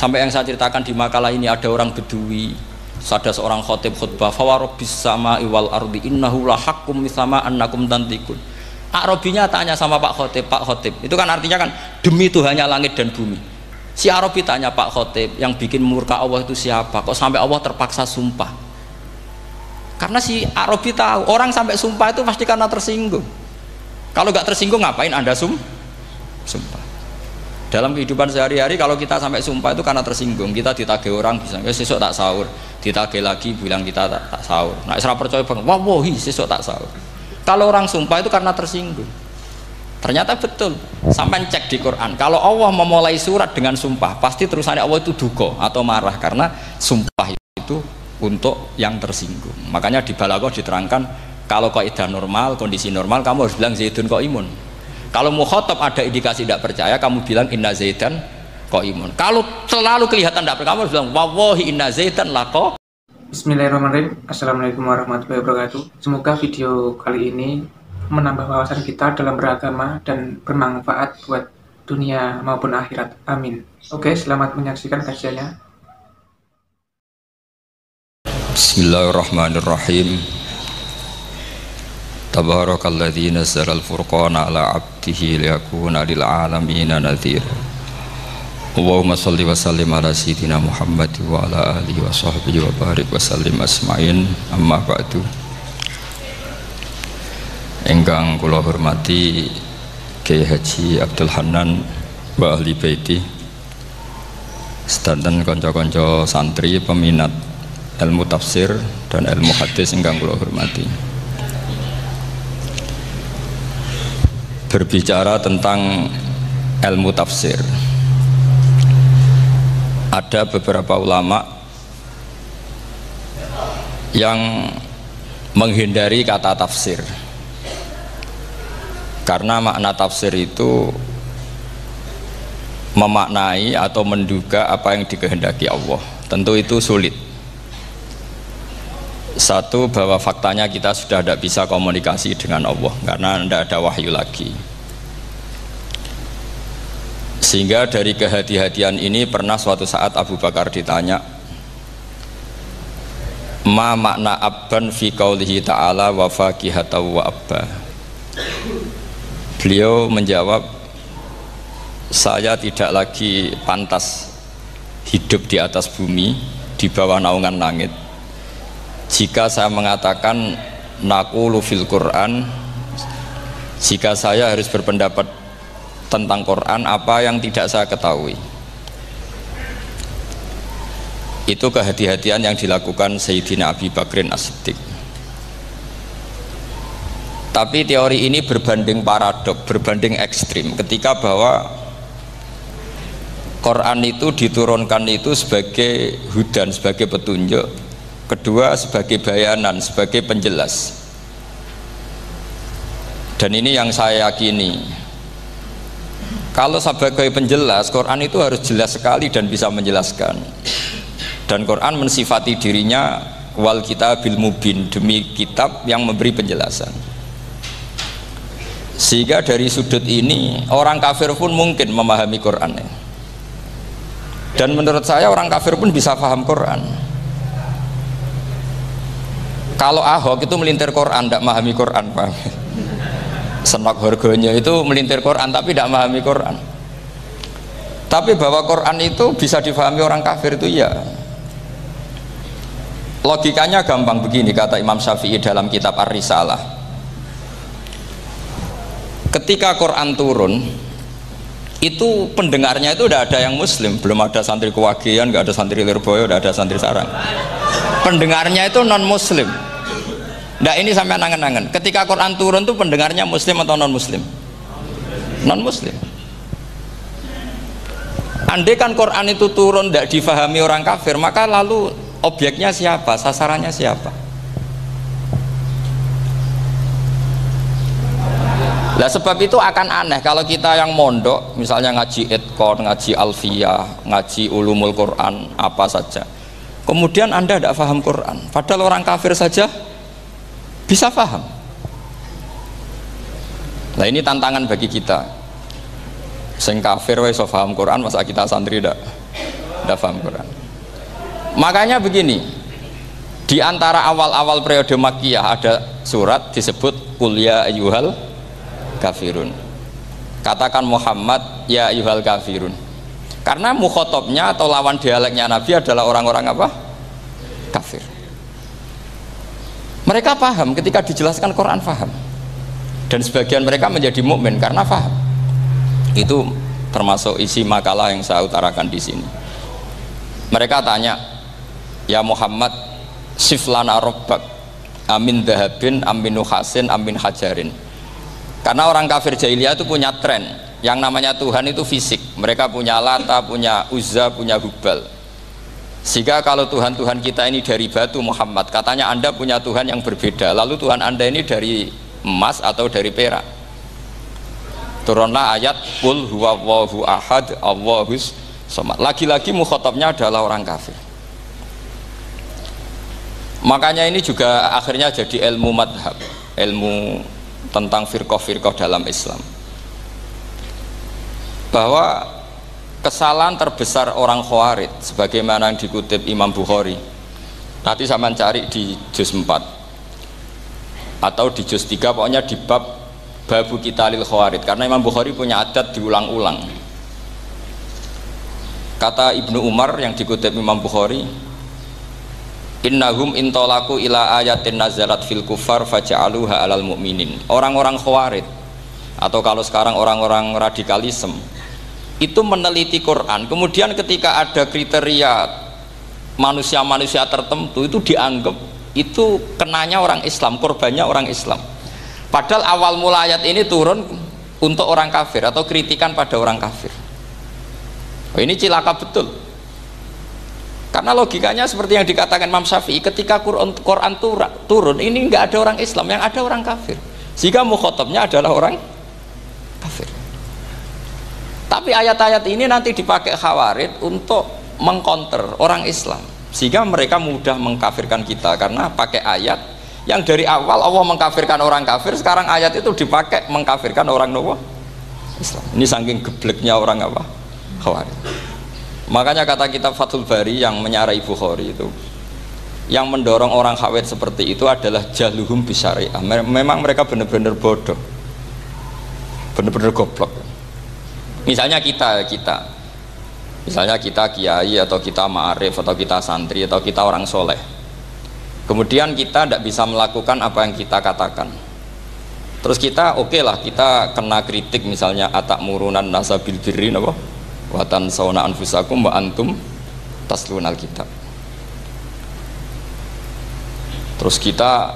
Sampai yang saya ceritakan di makalah ini ada orang Bedui, ada seorang khotib khutbah, fawarobbis sama'i wal ardi innahu lahakum misama annakum tantikun. Arabinya tanya sama Pak Khotib, itu kan artinya kan demi Tuhannya langit dan bumi. Si Arabi tanya Pak Khotib, yang bikin murka Allah itu siapa? Kok sampai Allah terpaksa sumpah? Karena si Arabi tahu orang sampai sumpah itu pasti karena tersinggung. Kalau nggak tersinggung ngapain Anda sumpah? Dalam kehidupan sehari-hari kalau kita sampai sumpah itu karena tersinggung. Kita ditagih orang bisa, sesuk tak sahur, ditagih lagi bilang kita tak sahur. Nah, serap percaya banget, wallahi sesuk tak sahur. Kalau orang sumpah itu karena tersinggung. Ternyata betul. Sampai cek di Quran. Kalau Allah memulai surat dengan sumpah, pasti terusannya Allah itu duka atau marah karena sumpah itu untuk yang tersinggung. Makanya di Balaghah diterangkan kalau kaidah normal, kondisi normal kamu harus bilang Zaidun qaimun. Kalau mukhatab ada indikasi tidak percaya, kamu bilang inna Zaidan qaimun. Kalau selalu kelihatan tidak percaya, kamu harus bilang wallahi inna Zaidan laqo. Bismillahirrahmanirrahim. Assalamualaikum warahmatullahi wabarakatuh. Semoga video kali ini menambah wawasan kita dalam beragama dan bermanfaat buat dunia maupun akhirat. Amin. Oke, selamat menyaksikan kajiannya. Bismillahirrahmanirrahim. Tabarakalladzi nazzala al-furqana ala 'abdihi liyakuna lil 'alamin nadhira. Allahumma shalli wa sallim ala sayyidina Muhammad wa ala alihi wa sahbihi wa barik wa sallim asma'in. Amma ba'du. Ingkang kula hormati Kiai Haji Abdul Hanan wa ahli baiti, sedanten kanca-kanca santri peminat ilmu tafsir dan ilmu hadis ingkang kula hormati. Berbicara tentang ilmu tafsir, ada beberapa ulama yang menghindari kata tafsir karena makna tafsir itu memaknai atau menduga apa yang dikehendaki Allah. Tentu itu sulit. Satu, bahwa faktanya kita sudah tidak bisa komunikasi dengan Allah karena tidak ada wahyu lagi. Sehingga dari kehati-hatian ini pernah suatu saat Abu Bakar ditanya, ma makna abban fi qaulihi ta'ala wa faqihatan wa abba. Beliau menjawab, saya tidak lagi pantas hidup di atas bumi di bawah naungan langit jika saya mengatakan naqulu fil Quran, jika saya harus berpendapat tentang Quran apa yang tidak saya ketahui. Itu kehati-hatian yang dilakukan Sayyidina Abi Bakrin As-Siddiq. Tapi teori ini berbanding paradok, berbanding ekstrim ketika bahwa Quran itu diturunkan itu sebagai hudan, sebagai petunjuk, kedua sebagai bayanan, sebagai penjelas. Dan ini yang saya yakini, kalau sebagai penjelas Quran itu harus jelas sekali dan bisa menjelaskan. Dan Quran mensifati dirinya wal kitabil mubin, demi kitab yang memberi penjelasan. Sehingga dari sudut ini orang kafir pun mungkin memahami Quran. Dan menurut saya orang kafir pun bisa paham Quran. Kalau Ahok itu melintir Quran, tidak memahami Quran, paham? Senok harganya itu melintir Quran tapi tidak memahami Quran. Tapi bahwa Quran itu bisa difahami orang kafir itu ya. Logikanya gampang begini, kata Imam Syafi'i dalam kitab Ar-Risalah. Ketika Quran turun, itu pendengarnya itu tidak ada yang muslim, belum ada santri Kewagian, nggak ada santri Lirboyo, nggak ada santri Sarang. Pendengarnya itu non muslim. Nah ini sampai angen-angen, ketika Quran turun tuh pendengarnya muslim atau non muslim? Non muslim. Andai kan Quran itu turun tidak difahami orang kafir, maka lalu objeknya siapa, sasarannya siapa? Nah sebab itu akan aneh kalau kita yang mondok, misalnya ngaji Edkon, ngaji Alfiyah, ngaji Ulumul Quran, apa saja, kemudian Anda tidak paham Quran, padahal orang kafir saja bisa paham. Nah ini tantangan bagi kita. Sing kafir wis iso paham Quran, masa kita santri ndak? Tidak paham Quran. Makanya begini, di antara awal-awal periode Makkiyah ada surat disebut Qul ya ayyuhal kafirun. Katakan Muhammad ya ayyuhal kafirun. Karena mukhotabnya atau lawan dialeknya Nabi adalah orang-orang apa? Kafir. Mereka paham ketika dijelaskan Quran, paham. Dan sebagian mereka menjadi mukmin karena paham. Itu termasuk isi makalah yang saya utarakan di sini. Mereka tanya, ya Muhammad, siflana robbak, amin dahabin, amin nuhasin, amin hajarin. Karena orang kafir jahiliyah itu punya tren, yang namanya Tuhan itu fisik. Mereka punya Lata, punya Uzza, punya Hubal. Sehingga kalau Tuhan-Tuhan kita ini dari batu Muhammad, katanya Anda punya Tuhan yang berbeda. Lalu Tuhan Anda ini dari emas atau dari perak. Turunlah ayat Qul huwallahu ahad Allahus samad. Lagi-lagi mukhatabnya adalah orang kafir. Makanya ini juga akhirnya jadi ilmu madhab, ilmu tentang firqah-firqah dalam Islam, bahwa kesalahan terbesar orang Khawarij sebagaimana yang dikutip Imam Bukhari, nanti saya mencari di juz 4 atau di juz 3, pokoknya di bab babu qitalil Khawarij, karena Imam Bukhari punya adat diulang-ulang. Kata Ibnu Umar yang dikutip Imam Bukhari, innahum intolaku ila ayatin nazalat fil kufar faja'aluha alal mu'minin. Orang-orang Khawarij atau kalau sekarang orang-orang radikalisme itu meneliti Quran, kemudian ketika ada kriteria manusia-manusia tertentu itu dianggap itu kenanya orang Islam, korbannya orang Islam. Padahal awal mula ayat ini turun untuk orang kafir atau kritikan pada orang kafir. Oh, ini cilaka betul. Karena logikanya seperti yang dikatakan Imam Syafi'i, ketika Quran turun ini nggak ada orang Islam, yang ada orang kafir. Jika mukhatabnya adalah orang kafir. Tapi ayat-ayat ini nanti dipakai Khawarij untuk mengcounter orang Islam, sehingga mereka mudah mengkafirkan kita karena pakai ayat yang dari awal Allah mengkafirkan orang kafir, sekarang ayat itu dipakai mengkafirkan orang Islam. Ini saking gebleknya orang apa? Khawarij. Makanya kata kitab Fathul Bari yang menyarai Bukhari itu, yang mendorong orang Khawarij seperti itu adalah jahluhum bisyariah. Memang mereka benar-benar bodoh, benar-benar goblok. Misalnya kita kiai atau kita ma'arif atau kita santri atau kita orang soleh, kemudian kita tidak bisa melakukan apa yang kita katakan, terus kita oke lah, kita kena kritik misalnya atakmurunan nasa bil birri wa tansawna anfusakum wa antum taslunal kitab. Terus kita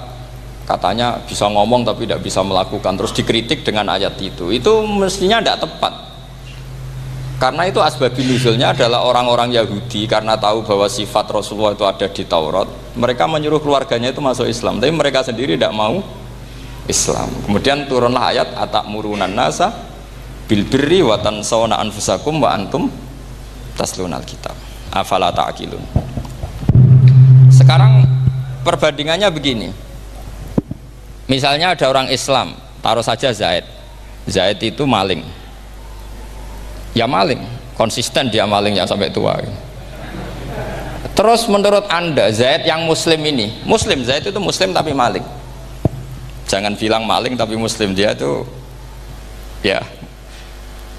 katanya bisa ngomong tapi tidak bisa melakukan, terus dikritik dengan ayat itu mestinya tidak tepat. Karena itu asbabun nuzulnya adalah orang-orang Yahudi karena tahu bahwa sifat Rasulullah itu ada di Taurat, mereka menyuruh keluarganya itu masuk Islam, tapi mereka sendiri tidak mau Islam. Kemudian turunlah ayat atakmurunan nasa bil birri wa tansawna anfusakum wa antum taslunal kitab afala ta'qilun. Sekarang perbandingannya begini, misalnya ada orang Islam, taruh saja Zaid itu maling, ya maling, konsisten dia malingnya sampai tua. Terus menurut Anda Zaid yang muslim ini, Zaid itu muslim tapi maling, jangan bilang maling tapi muslim, dia itu ya.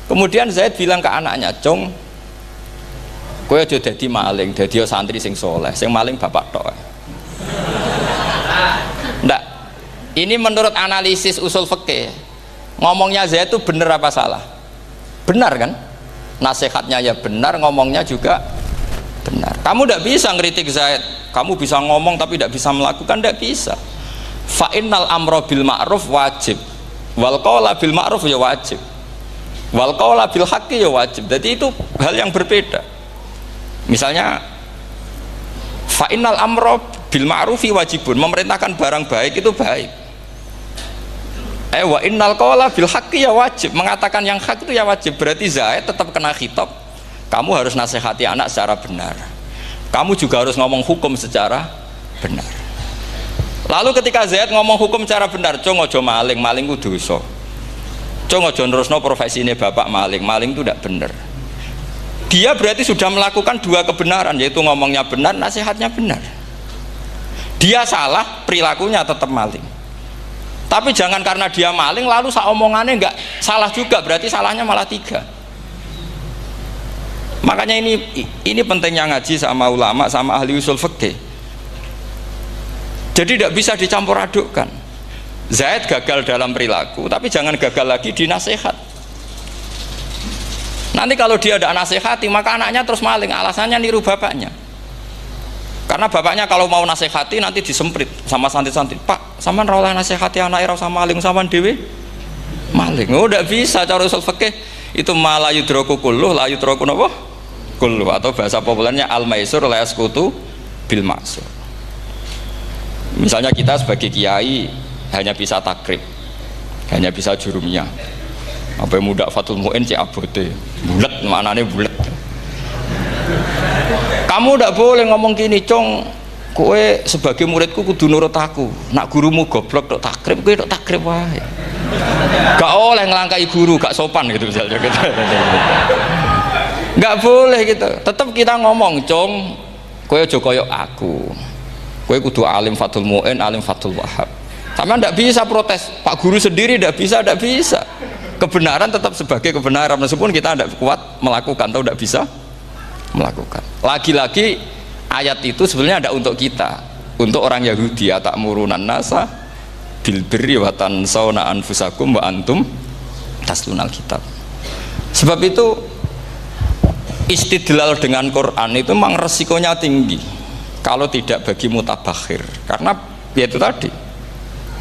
Kemudian Zaid bilang ke anaknya, "Cung, kowe aja dadi maling, dadi santri sing soleh, sing maling bapak tok." Ndak. Ini menurut analisis usul fikih, ngomongnya Zaid itu benar apa salah? Benar kan? Nasihatnya ya benar, ngomongnya juga benar. Kamu tidak bisa ngeritik Zaid, kamu bisa ngomong tapi tidak bisa melakukan, tidak bisa. Fa innal amra bil ma'ruf wajib, wal qawla bil ma'ruf ya wajib, wal qawla bil haqqi ya wajib. Jadi itu hal yang berbeda. Misalnya fa innal amra bil ma'rufi wajibun, memerintahkan barang baik itu baik. Wa innal qawla bil haqqi ya wajib, mengatakan yang hak itu ya wajib. Berarti Zaid tetap kena khitab, kamu harus nasihati anak secara benar, kamu juga harus ngomong hukum secara benar. Lalu ketika Zaid ngomong hukum secara benar, "Cung ojo maling, maling ku dosa. Cung ojo nerusno profesi ini bapak maling, maling itu tidak benar." dia berarti sudah melakukan dua kebenaran, yaitu ngomongnya benar, nasihatnya benar. Dia salah, perilakunya tetap maling. Tapi jangan karena dia maling lalu omongannya nggak salah juga, berarti salahnya malah 3. Makanya ini pentingnya ngaji sama ulama, sama ahli usul fikih. Jadi tidak bisa dicampur adukkan. Zaid gagal dalam perilaku, tapi jangan gagal lagi di nasihat. Nanti kalau dia tidak nasihati, maka anaknya terus maling, alasannya niru bapaknya. Karena bapaknya kalau mau nasihati nanti disemprit sama santri-santri. Pak, sampean ra oleh nasihati anak ra usah maling, sampean dhewe maling. Oh, tidak bisa cara usul fikih. Itu malah yudroku kulluh, la yudroku napa? Kulluh, atau bahasa populernya al-maisur la yasqutu bil ma'sur. Misalnya kita sebagai kiai hanya bisa takrib, hanya bisa jurumiyah. Apa muda Fatul Mu'in cek abote bulet, maknanya bulet. Kamu tidak boleh ngomong gini, Cong, kowe sebagai muridku kudu nurut aku. Nak gurumu goblok tok takrib, kowe tok takrib wae. Gak oleh ngelangkai guru, gak sopan gitu misalnya gitu. Gak boleh gitu. Tetap kita ngomong, Cong, kowe aja koyo aku. Kowe kudu alim Fatul Mu'in, alim Fatul Wahab. Sama ndak bisa protes. Pak guru sendiri ndak bisa. Kebenaran tetap sebagai kebenaran meskipun kita tidak kuat melakukan atau tidak bisa melakukan. Lagi-lagi ayat itu sebenarnya ada untuk kita, untuk orang Yahudi, ta'murunan nasa bil birri wa tansawna anfusakum wa antum taslunal kitab. Sebab itu istidlal dengan Quran itu memang resikonya tinggi kalau tidak bagi mutabakhir, karena ya itu tadi.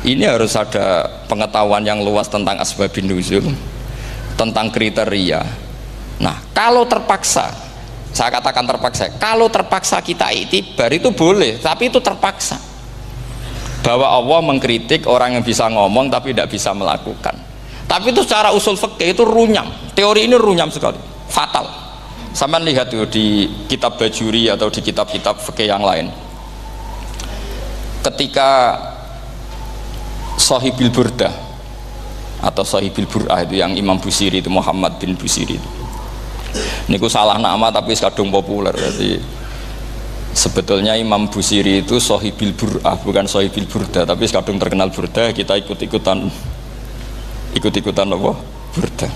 Ini harus ada pengetahuan yang luas tentang asbabun nuzul, tentang kriteria. Nah, kalau terpaksa, saya katakan terpaksa, kalau terpaksa kita iktibar itu boleh, tapi itu terpaksa. Bahwa Allah mengkritik orang yang bisa ngomong tapi tidak bisa melakukan. Tapi itu secara usul fikih itu runyam. Teori ini runyam sekali, fatal. Sampai lihat tuh di kitab Bajuri atau di kitab-kitab fikih yang lain. Ketika Shahibil Burdah atau Shahibil Bur'ah itu yang Imam Busiri itu, Muhammad bin Busiri itu. Ini ku salah nama tapi kadung populer. Jadi sebetulnya Imam Busiri itu Shahibil Bur'ah, bukan Shahibil Burdah, tapi kadung terkenal Burdah, kita ikut-ikutan apa? Burdah.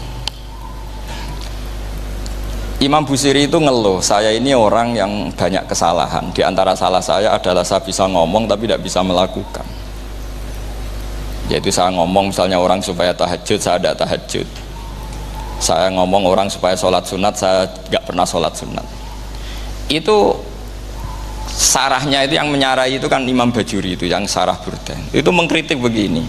Imam Busiri itu ngeluh, saya ini orang yang banyak kesalahan. Di antara salah saya adalah saya bisa ngomong tapi tidak bisa melakukan. Yaitu saya ngomong misalnya orang supaya tahajud, saya tidak tahajud. Saya ngomong orang supaya sholat sunat, saya nggak pernah sholat sunat. Itu sarahnya itu yang menyarai itu kan Imam Bajuri itu yang sarah Burdah. Itu mengkritik begini.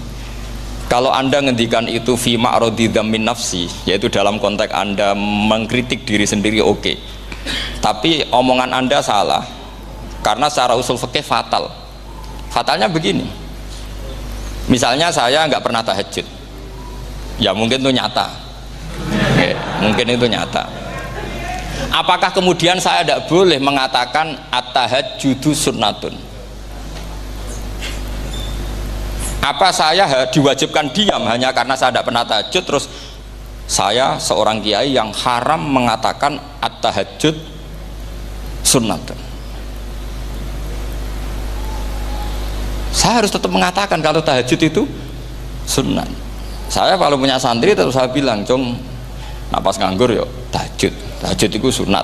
Kalau Anda ngendikan itu fi ma'radi dzammin nafsi, yaitu dalam konteks Anda mengkritik diri sendiri, oke. Tapi omongan Anda salah karena secara usul fikih fatal. Fatalnya begini. Misalnya saya nggak pernah tahajud, ya mungkin itu nyata, mungkin itu nyata. Apakah kemudian saya tidak boleh mengatakan at-tahajjudu sunnatun? Apa saya diwajibkan diam hanya karena saya tidak pernah tahajud, terus saya seorang kiai yang haram mengatakan at-tahajjud sunnatun? Saya harus tetap mengatakan kalau tahajud itu sunnah. Saya kalau punya santri terus saya bilang, Cong, napas nganggur yuk tahajud itu sunat.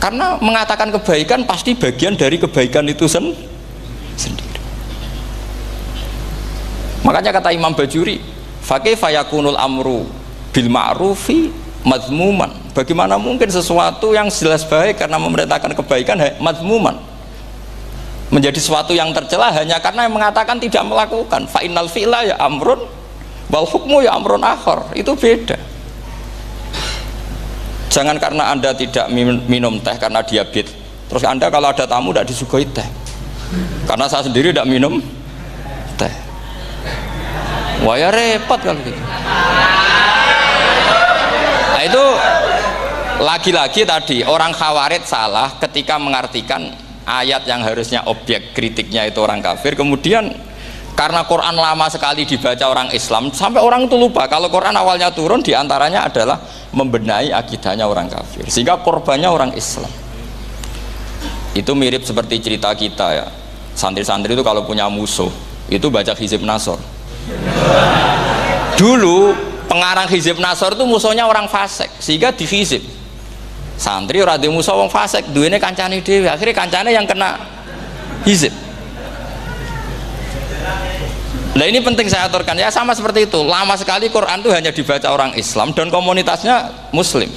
Karena mengatakan kebaikan pasti bagian dari kebaikan itu sendiri. Makanya kata Imam Bajuri, fakaifa yakunul amru bil ma'rufi mazmuman. Bagaimana mungkin sesuatu yang jelas baik karena memerintahkan kebaikan mazmuman menjadi sesuatu yang tercela hanya karena yang mengatakan tidak melakukan. Fa innal fi'la ya amrun wal hukmu ya amrun akhar. Itu beda. Jangan karena Anda tidak minum teh karena diabetes, terus Anda kalau ada tamu tidak disuguhi teh. Karena saya sendiri tidak minum teh. Wah ya repot kalau gitu. Nah, itu lagi-lagi tadi orang Khawarij salah ketika mengartikan ayat yang harusnya objek kritiknya itu orang kafir, kemudian karena Quran lama sekali dibaca orang Islam sampai orang itu lupa kalau Quran awalnya turun diantaranya adalah membenahi akidahnya orang kafir, sehingga korbannya orang Islam. Itu mirip seperti cerita kita ya, santri-santri itu kalau punya musuh itu baca Hizib Nasor. Dulu pengarang Hizib Nasor itu musuhnya orang fasik, sehingga dihizib. Santri ora duwe musuh wong fasik, duwene kancane dhewe, akhirnya kancane yang kena hizib. Nah ini penting saya aturkan ya, sama seperti itu. Lama sekali Quran itu hanya dibaca orang Islam dan komunitasnya Muslim,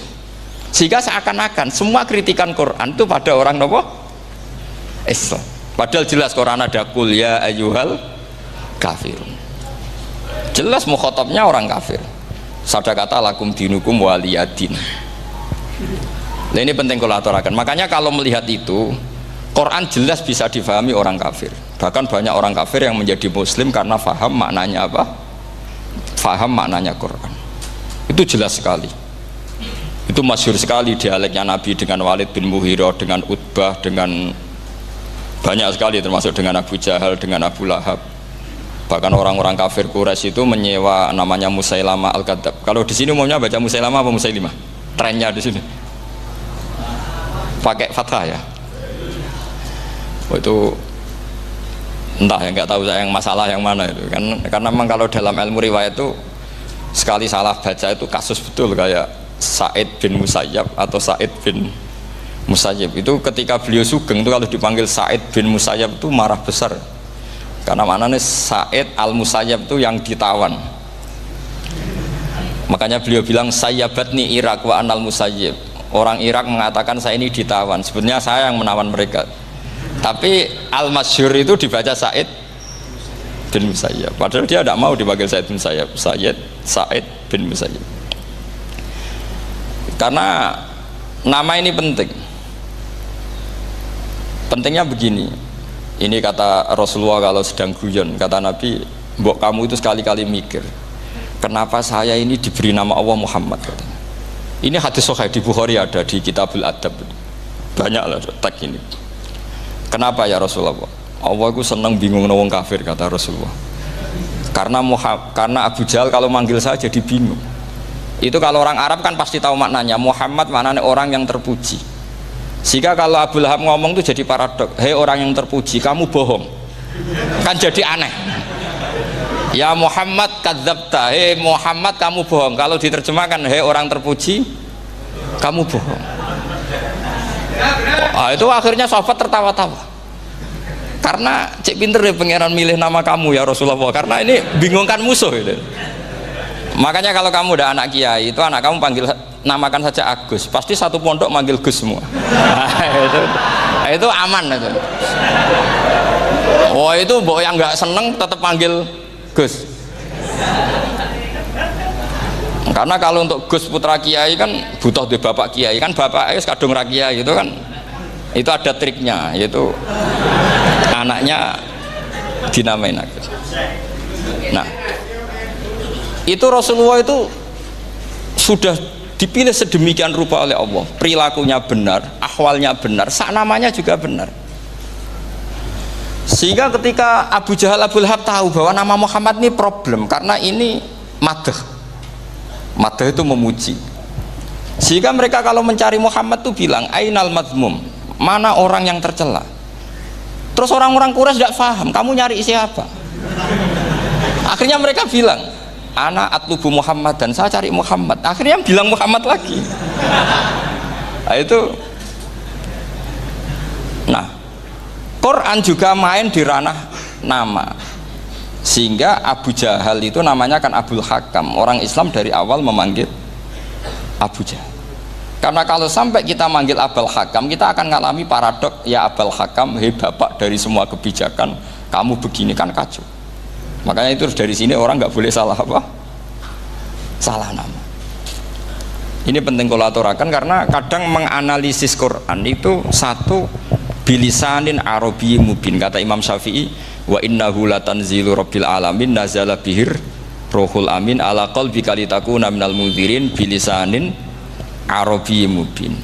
sehingga seakan-akan semua kritikan Quran itu pada orang nopo Islam. Padahal jelas Quran ada kul ya ayyuhal kafirun. Jelas mukhatabnya orang kafir. Sadaqata lakum dinukum waliyadin. Nah ini penting kalau aturakan. Makanya kalau melihat itu, Quran jelas bisa difahami orang kafir. Bahkan banyak orang kafir yang menjadi muslim karena faham maknanya apa? Faham maknanya Quran. Itu jelas sekali. Itu masyhur sekali dialeknya Nabi dengan Walid bin Mughirah, dengan Utbah, dengan banyak sekali, termasuk dengan Abu Jahal, dengan Abu Lahab. Bahkan orang-orang kafir Quraisy itu menyewa namanya Musailamah Al-Kadzab. Kalau di sini umumnya baca Musailamah apa Musailimah? Trennya di sini pakai fathah ya. Oh, itu entah ya, nggak tahu saya yang masalah yang mana itu kan, karena memang kalau dalam ilmu riwayat itu sekali salah baca itu kasus betul, kayak Sa'id bin Musayyab atau Sa'id bin Musayyib itu ketika beliau sugeng itu kalau dipanggil Sa'id bin Musayyab itu marah besar, karena maknanya Sa'id al-Musayyab itu yang ditawan. Makanya beliau bilang sayyabatni Irak wa anal Musayyib. Orang Irak mengatakan saya ini ditawan, sebenarnya saya yang menawan mereka. Tapi al-masyhur itu dibaca Sa'id bin Musayyab, padahal dia tidak mau dipanggil Sa'id bin Musayyab, Sa'id bin Musayyab. Karena nama ini penting. Pentingnya begini, ini kata Rasulullah kalau sedang guyon, kata Nabi, mbok kamu itu sekali-kali mikir, kenapa saya ini diberi nama Allah Muhammad, katanya. Ini hadis sahih di Bukhari, ada di Kitabul Adab, banyak lah tag ini. Kenapa ya Rasulullah? Allah itu senang bingung wong kafir, kata Rasulullah. Karena Abu Jahal kalau manggil saya jadi bingung. Itu kalau orang Arab kan pasti tahu maknanya. Muhammad maknanya orang yang terpuji. Sehingga kalau Abu Lahab ngomong itu jadi paradok. Hei orang yang terpuji, kamu bohong. Kan jadi aneh. Ya Muhammad kadzabta. Hei Muhammad kamu bohong. Kalau diterjemahkan hei orang terpuji, kamu bohong. Itu akhirnya sahabat tertawa-tawa, karena cek pinter ya pangeran milih nama kamu ya Rasulullah, karena ini bingungkan musuh gitu. Makanya kalau kamu udah anak kiai itu anak kamu panggil namakan saja Agus, pasti satu pondok manggil Gus semua. Itu aman itu. Oh itu mbok yang nggak seneng tetap panggil Gus. Karena kalau untuk Gus putra kiai kan butuh di bapak kiai, kan bapak kadung ra kiai itu kan, itu ada triknya, yaitu anaknya dinamain Agus. Nah itu Rasulullah itu sudah dipilih sedemikian rupa oleh Allah, perilakunya benar, ahwalnya benar, sak namanya juga benar, sehingga ketika Abu Jahal, Abu Lahab tahu bahwa nama Muhammad ini problem, karena ini madah itu memuji, sehingga mereka kalau mencari Muhammad tuh bilang ainal madmum, mana orang yang tercela. Terus orang-orang Quraisy tidak paham kamu nyari siapa. Akhirnya mereka bilang ana atlubu Muhammad, dan saya cari Muhammad. Akhirnya bilang Muhammad lagi. Nah, itu nah Quran juga main di ranah nama, sehingga Abu Jahal itu namanya kan Abul Hakam. Orang Islam dari awal memanggil Abu Jahal, karena kalau sampai kita manggil Abul Hakam kita akan mengalami paradok, ya Abul Hakam, hei bapak dari semua kebijakan, kamu begini kan kacau. Makanya itu dari sini orang nggak boleh salah apa? Salah nama. Ini penting kalau aturakan, karena kadang menganalisis Quran itu satu bilisanin Arabi mubin, kata Imam Syafi'i, wa innahu latanzilu rabbil alamin nazala bihir rohul amin ala qalbika litakuna minal mudhirin bilisanin Arabi mubin.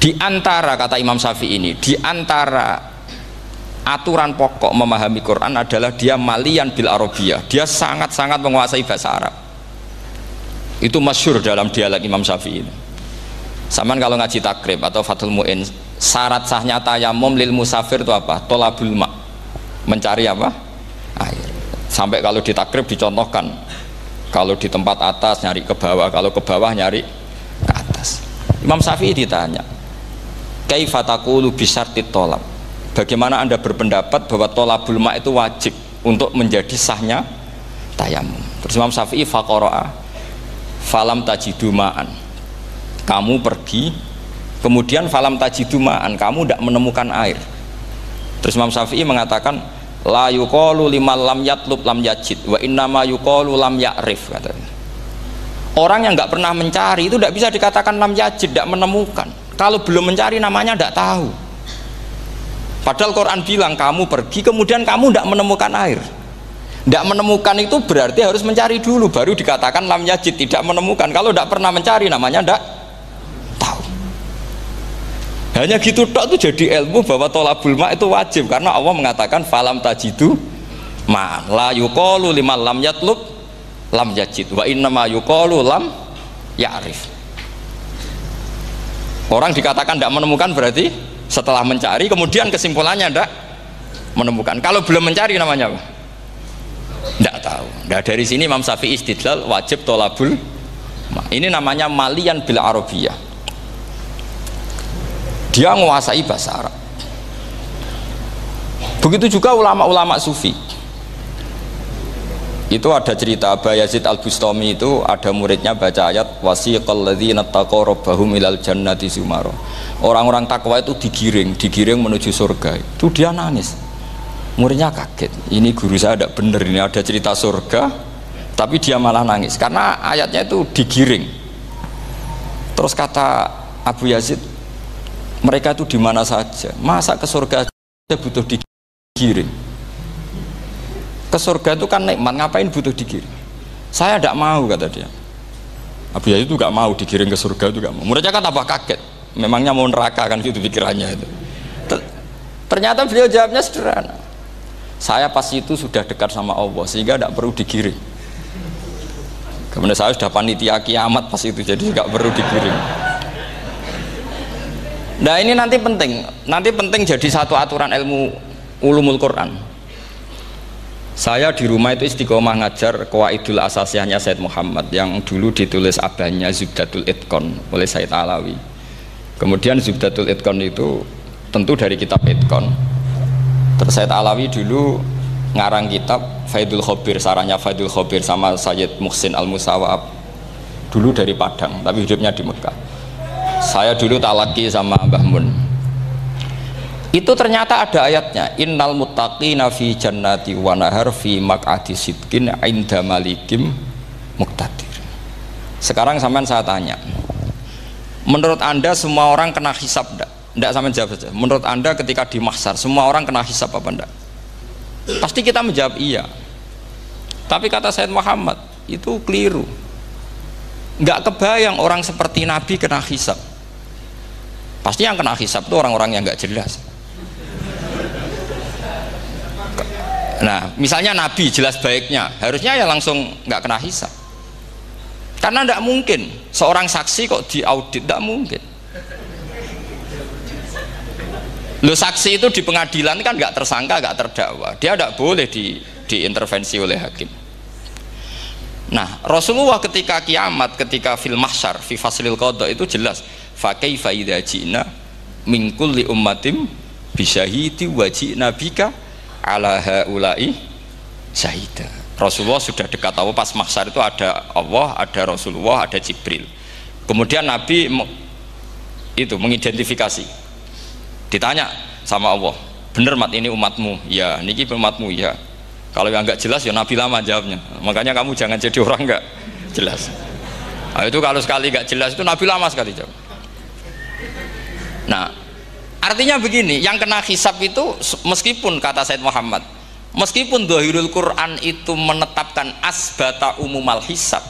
Di antara, kata Imam Syafi'i ini, di antara aturan pokok memahami Quran adalah dia malian bil Arabiyah, dia sangat-sangat menguasai bahasa Arab. Itu masyhur dalam dialek Imam Syafi'i. Saman kalau ngaji takrib atau Fathul Mu'in, syarat sahnya tayamum lil musafir itu apa? Tolabul ma', mencari apa? Air. Sampai kalau di takrib dicontohkan, kalau di tempat atas nyari ke bawah, kalau ke bawah nyari ke atas. Imam Syafi'i ditanya, kaifa taqulu bi syartit tolab, bagaimana anda berpendapat bahwa tolabul ma' itu wajib untuk menjadi sahnya tayamum? Terus Imam Syafi'i faqara'a falam tajidu ma'an, kamu pergi kemudian falam tajidu ma'an, kamu tidak menemukan air. Terus Imam Syafi'i mengatakan la yuqalu liman lam yatlub lam yajid wa innama yuqalu lam ya'rif, katanya. Orang yang nggak pernah mencari itu tidak bisa dikatakan lam yajid, tidak menemukan. Kalau belum mencari namanya tidak tahu. Padahal Quran bilang kamu pergi kemudian kamu tidak menemukan air. Tidak menemukan itu berarti harus mencari dulu, baru dikatakan lam yajid, tidak menemukan. Kalau tidak pernah mencari namanya tidak tahu. Hanya gitu tok itu jadi ilmu bahwa tolabul ma' itu wajib, karena Allah mengatakan falam tajidu ma'an la yuqalu liman lam yatlub lam yajid wa innama yuqalu lam ya'rif. Orang dikatakan tidak menemukan berarti setelah mencari kemudian kesimpulannya tidak menemukan. Kalau belum mencari namanya apa? Tidak tahu. Nah, dari sini Imam Syafi'i istidlal wajib tolabul ma'. Ini namanya malian bil arabiyah. Dia menguasai bahasa Arab. Begitu juga ulama-ulama sufi. Itu ada cerita Aba Yazid Al-Bustami, itu ada muridnya baca ayat wasiqal ladzina taqaw rabbahum ilal jannati zumara. Orang-orang takwa itu digiring menuju surga. Itu dia nangis. Muridnya kaget, ini guru saya tidak benar, ini ada cerita surga tapi dia malah nangis karena ayatnya itu digiring. Terus kata Abu Yazid, mereka itu di mana saja, masa ke surga aja butuh digiring? Ke surga itu kan nikmat, ngapain butuh digiring? Saya tidak mau, kata dia. Abu Yazid itu gak mau digiring ke surga, itu gak mau. Muridnya kan tambah kaget, memangnya mau neraka kan, gitu pikirannya itu. Ternyata beliau jawabnya sederhana, saya pas itu sudah dekat sama Allah sehingga tidak perlu digiring. Kemudian saya sudah panitia kiamat pas itu, jadi tidak perlu digiring. Nah ini nanti penting jadi satu aturan ilmu ulumul Quran. Saya di rumah itu istiqomah ngajar Qawaidul Asasiyahnya Said Muhammad yang dulu ditulis abahnya Zubdatul Itqan oleh Said Alawi. Kemudian Zubdatul Itqan itu tentu dari kitab Itqan. Terus Said Alawi dulu ngarang kitab Faidul Khobir, sarahnya Faidul Khobir sama Sayyid Muhsin Al-Musawab, dulu dari Padang tapi hidupnya di Mekah. Saya dulu talaki sama Mbah Mun. Itu ternyata ada ayatnya, innal muttaqina fi jannati wa nahar fi maq'adi sidqin 'inda malikim muqtadir. Sekarang sampean saya tanya, menurut Anda semua orang kena hisab enggak? Tidak sampai jawab saja. Menurut Anda ketika di mahsyar semua orang kena hisab apa enggak? Pasti kita menjawab iya. Tapi kata Said Muhammad itu keliru. Enggak kebayang orang seperti Nabi kena hisab. Pasti yang kena hisab itu orang-orang yang enggak jelas. Nah, misalnya Nabi jelas baiknya, harusnya ya langsung enggak kena hisab. Karena enggak mungkin seorang saksi kok diaudit, enggak mungkin. Lo saksi itu di pengadilan kan nggak tersangka, nggak terdakwa, dia tidak boleh diintervensi oleh hakim. Nah Rasulullah ketika kiamat, ketika fil mahsyar fi faslil qada itu jelas fa kaifa idza ji'na min kulli ummatin bisyahidi wa ji'na bika ala haula'i syahida. Rasulullah sudah dekat Allah, pas mahsyar itu ada Allah, ada Rasulullah, ada Jibril. Kemudian Nabi itu mengidentifikasi. Ditanya sama Allah, bener mat ini umatmu? Ya, niki umatmu ya. Kalau yang nggak jelas ya Nabi lama jawabnya. Makanya kamu jangan jadi orang nggak jelas. Nah, itu kalau sekali nggak jelas itu Nabi lama sekali jawab. Nah, artinya begini, yang kena hisab itu meskipun kata Said Muhammad, meskipun Dhahirul Quran itu menetapkan asbata umumal hisab,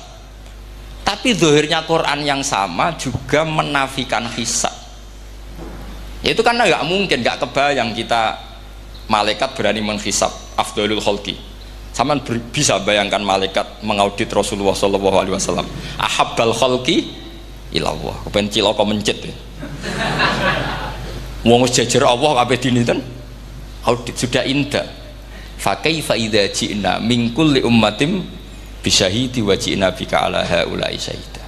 tapi zahirnya Quran yang sama juga menafikan hisab. Itu karena nggak mungkin, nggak kebayang kita malaikat berani menghisab afdhalul khalqi Sampean bisa bayangkan malaikat mengaudit Rasulullah sallallahu alaihi wasallam. Ahabbal khalqi ilallah. Kepen cilaka mencit. Wong wis jejer Allah kabeh dinten audit sudah indah. Fa kaifa idza ji'na min kulli ummatin bisyahidi wa ji'na bika ala haula'i syahida.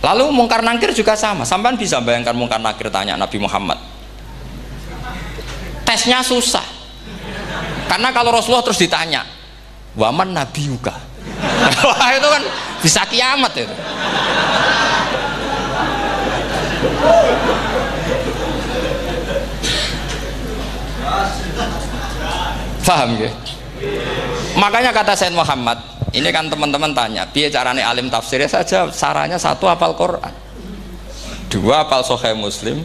Lalu mungkar nakir juga sama. Sampean bisa bayangkan mungkar nakir tanya Nabi Muhammad. Tesnya susah. Karena kalau Rasulullah terus ditanya, waman nabiyuka. Wah itu kan bisa kiamat itu. Paham ya? Makanya kata Sayyid Muhammad, ini kan teman-teman tanya, biar carane alim tafsirnya saja, sarannya 1 hafal Quran, 2 hafal Sahih Muslim,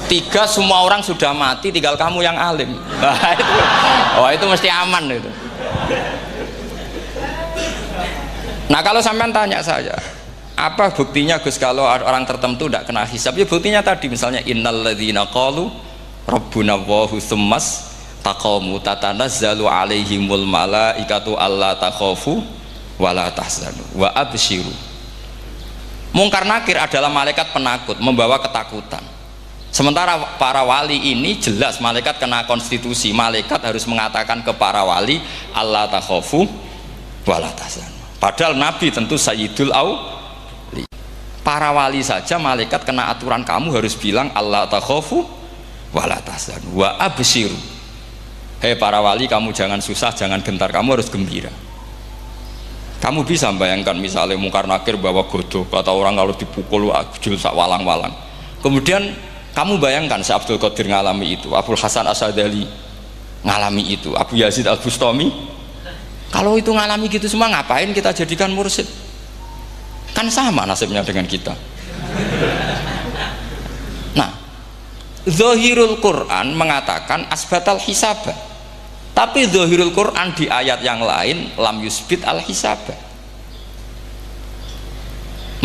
3 semua orang sudah mati, tinggal kamu yang alim. Nah, itu mesti aman itu. Nah kalau sampean tanya saya, apa buktinya Gus kalau orang tertentu tidak kena hisab? Ya buktinya tadi misalnya innalladzina qalu rabbuna Allahu tsummas taqamu tatanazzalu alaihimul malaikatu alla takhafu wala tahzanu wa absyiru. Mungkar nakir adalah malaikat penakut membawa ketakutan. Sementara para wali ini jelas malaikat kena konstitusi, malaikat harus mengatakan ke para wali Allah takhafu wala tahzanu. Padahal Nabi tentu sayyidul auli. Para wali saja malaikat kena aturan, kamu harus bilang Allah takhafu wala tahzanu wa absyiru. Hei para wali, kamu jangan susah, jangan gentar, kamu harus gembira. Kamu bisa bayangkan misalnya mungkar nakir bawa godok, kata orang kalau dipukul jul sak walang-walang. Kemudian kamu bayangkan si Abdul Qadir ngalami itu, Abdul Hasan Asadali ngalami itu, Abu Yazid Al-Bustami. Kalau itu ngalami gitu semua, ngapain kita jadikan mursyid? Kan sama nasibnya dengan kita. Nah, Zahirul Quran mengatakan asbatal hisabah, tapi Zahirul Quran di ayat yang lain lam yusbit al hisabah.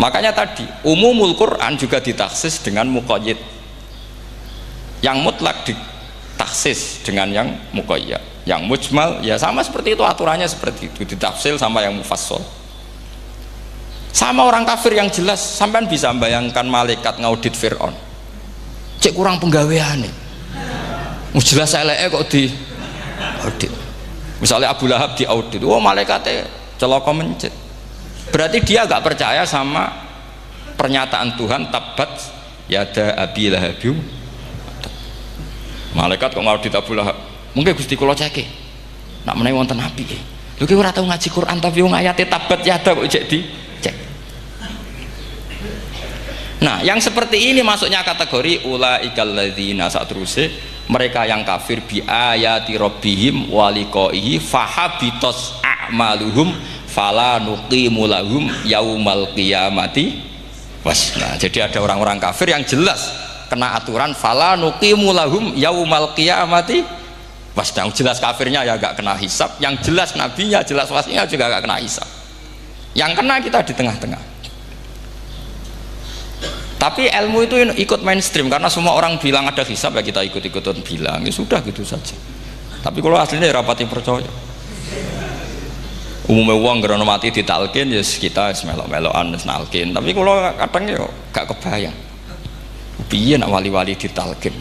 Makanya tadi umumul Quran juga ditaksis dengan muqayyid. Yang mutlak ditaksis dengan yang muqayyad, yang mujmal ya sama seperti itu, aturannya seperti itu, ditafsil sama yang mufassal. Sama orang kafir yang jelas, sampean bisa bayangkan malaikat ngaudit Fir'aun, cek kurang penggawean nih, jelas eleke kok di audit. Misalnya Abu Lahab di audit, oh malaikatnya celaka mencit, berarti dia gak percaya sama pernyataan Tuhan tabat yada abi lahabim. Malaikat kok ngaudit Abu Lahab, mungkin Gusti kula ceke nak menawi wonten api lho ki ora tau ngaji Quran tapi wong ayate tabat yada kok cek di cek. Nah yang seperti ini masuknya kategori ulaikal ladzina, saat terusé mereka yang kafir bi ayati rabbihim wa liqaihi fahabitos a'maluhum fala nuqimu lahum yaumal qiyamati wasna. Jadi ada orang-orang kafir yang jelas kena aturan fala nuqimu lahum yaumal qiyamati wasna. Jelas kafirnya ya gak kena hisab, yang jelas nabinya, jelas wasinya juga gak kena hisab. Yang kena kita di tengah-tengah. Tapi ilmu itu ikut mainstream karena semua orang bilang ada hisab, ya kita ikut-ikutan bilang, ya sudah gitu saja. Tapi kalau aslinya ya rapati percaya. Umumnya uang gerono mati ditalkin ya kita melok-melokan nalkin. Tapi kalau kadang ya gak kebayang piye nak wali-wali ditalkin.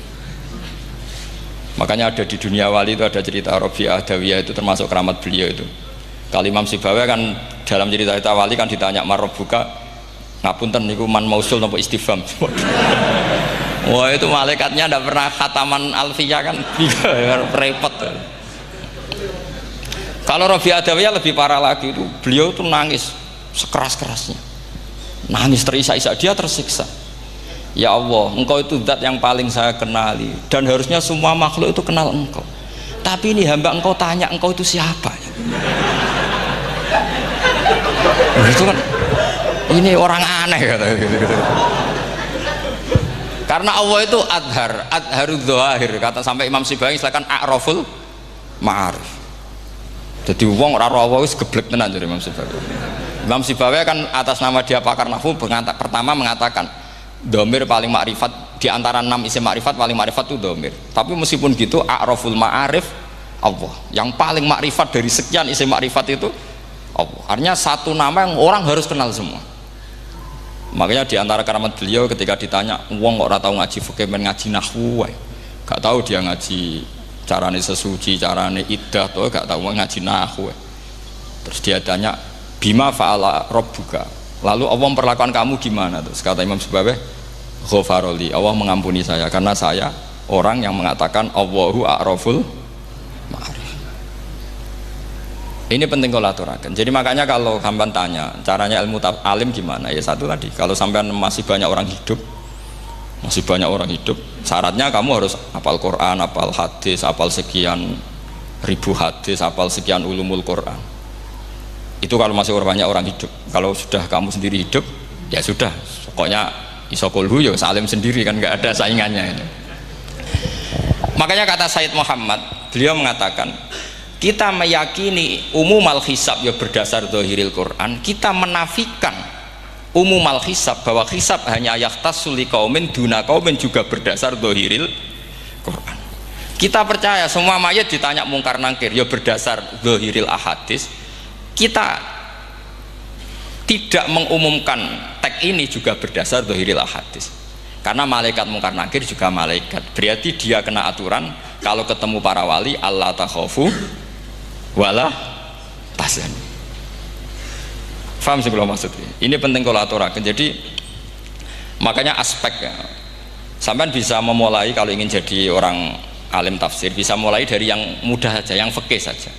Makanya ada di dunia wali itu ada cerita Rabi'ah Adawiyah, itu termasuk keramat beliau itu. Kali Imam Sibawi kan dalam cerita wali kan ditanya marbuka, ngapunten niku man mausul napa istifham. Wah itu malaikatnya tidak pernah khataman alfiyah kan, repot. Kalau Rabi'ah Adawiyah lebih parah lagi, itu beliau tuh nangis sekeras-kerasnya, nangis terisak-isak, dia tersiksa. Ya Allah, engkau itu zat yang paling saya kenali dan harusnya semua makhluk itu kenal engkau, tapi ini hamba engkau tanya engkau itu siapa. Itu kan ini orang aneh kata gitu. Karena Allah itu adharud dzahir, kata sampai Imam Sibawi silakan a'raful ma'arif. Jadi wong ora ora wis geblek tenan dari Imam Sibawi. Imam Sibawi kan atas nama dia pakar nahwu pertama mengatakan domir paling makrifat di antara 6 isim makrifat, paling makrifat itu domir. Tapi meskipun gitu a'raful ma'arif Allah. Yang paling makrifat dari sekian isi makrifat itu Allah. Artinya satu nama yang orang harus kenal semua. Makanya diantara keramat beliau ketika ditanya, wong kok ora tau ngaji fikih men ngaji nahwu wae. Gak tahu dia ngaji carane sesuci, carane iddah tuh gak tahu ngaji nahwu. Terus dia tanya, bima fa'ala rabbuka. Lalu Allah memperlakukan kamu gimana? Terus kata Imam Subabeh, ghafaroli, Allah mengampuni saya karena saya orang yang mengatakan Allahu a'raful ma'arif. Ini penting kalau aturakan. Jadi makanya kalau sampean tanya caranya ilmu alim gimana, ya satu tadi, kalau sampean masih banyak orang hidup, syaratnya kamu harus hafal Quran, hafal hadis, hafal sekian ribu hadis, hafal sekian ulumul Quran. Itu kalau masih banyak orang hidup. Kalau sudah kamu sendiri hidup, ya sudah, pokoknya isokulhu ya salim sendiri kan, nggak ada saingannya ini. Makanya kata Sayyid Muhammad, beliau mengatakan, kita meyakini umumal hisab ya berdasar zahiril Quran, kita menafikan umumal hisab bahwa hisab hanya yahtassul liqaumin duna qaumin juga berdasar zahiril Quran. Kita percaya semua mayat ditanya mungkar nangkir ya berdasar zahiril ahadis. Kita tidak mengumumkan teks ini juga berdasar zahiril ahadis. Karena malaikat mungkar nangkir juga malaikat. Berarti dia kena aturan kalau ketemu para wali Allah takhafu wala tahzan. Faham sih kalau maksudnya? Ini penting kalau aturakan. Jadi makanya aspeknya sampean bisa memulai kalau ingin jadi orang alim tafsir, bisa mulai dari yang mudah saja, yang fikih saja.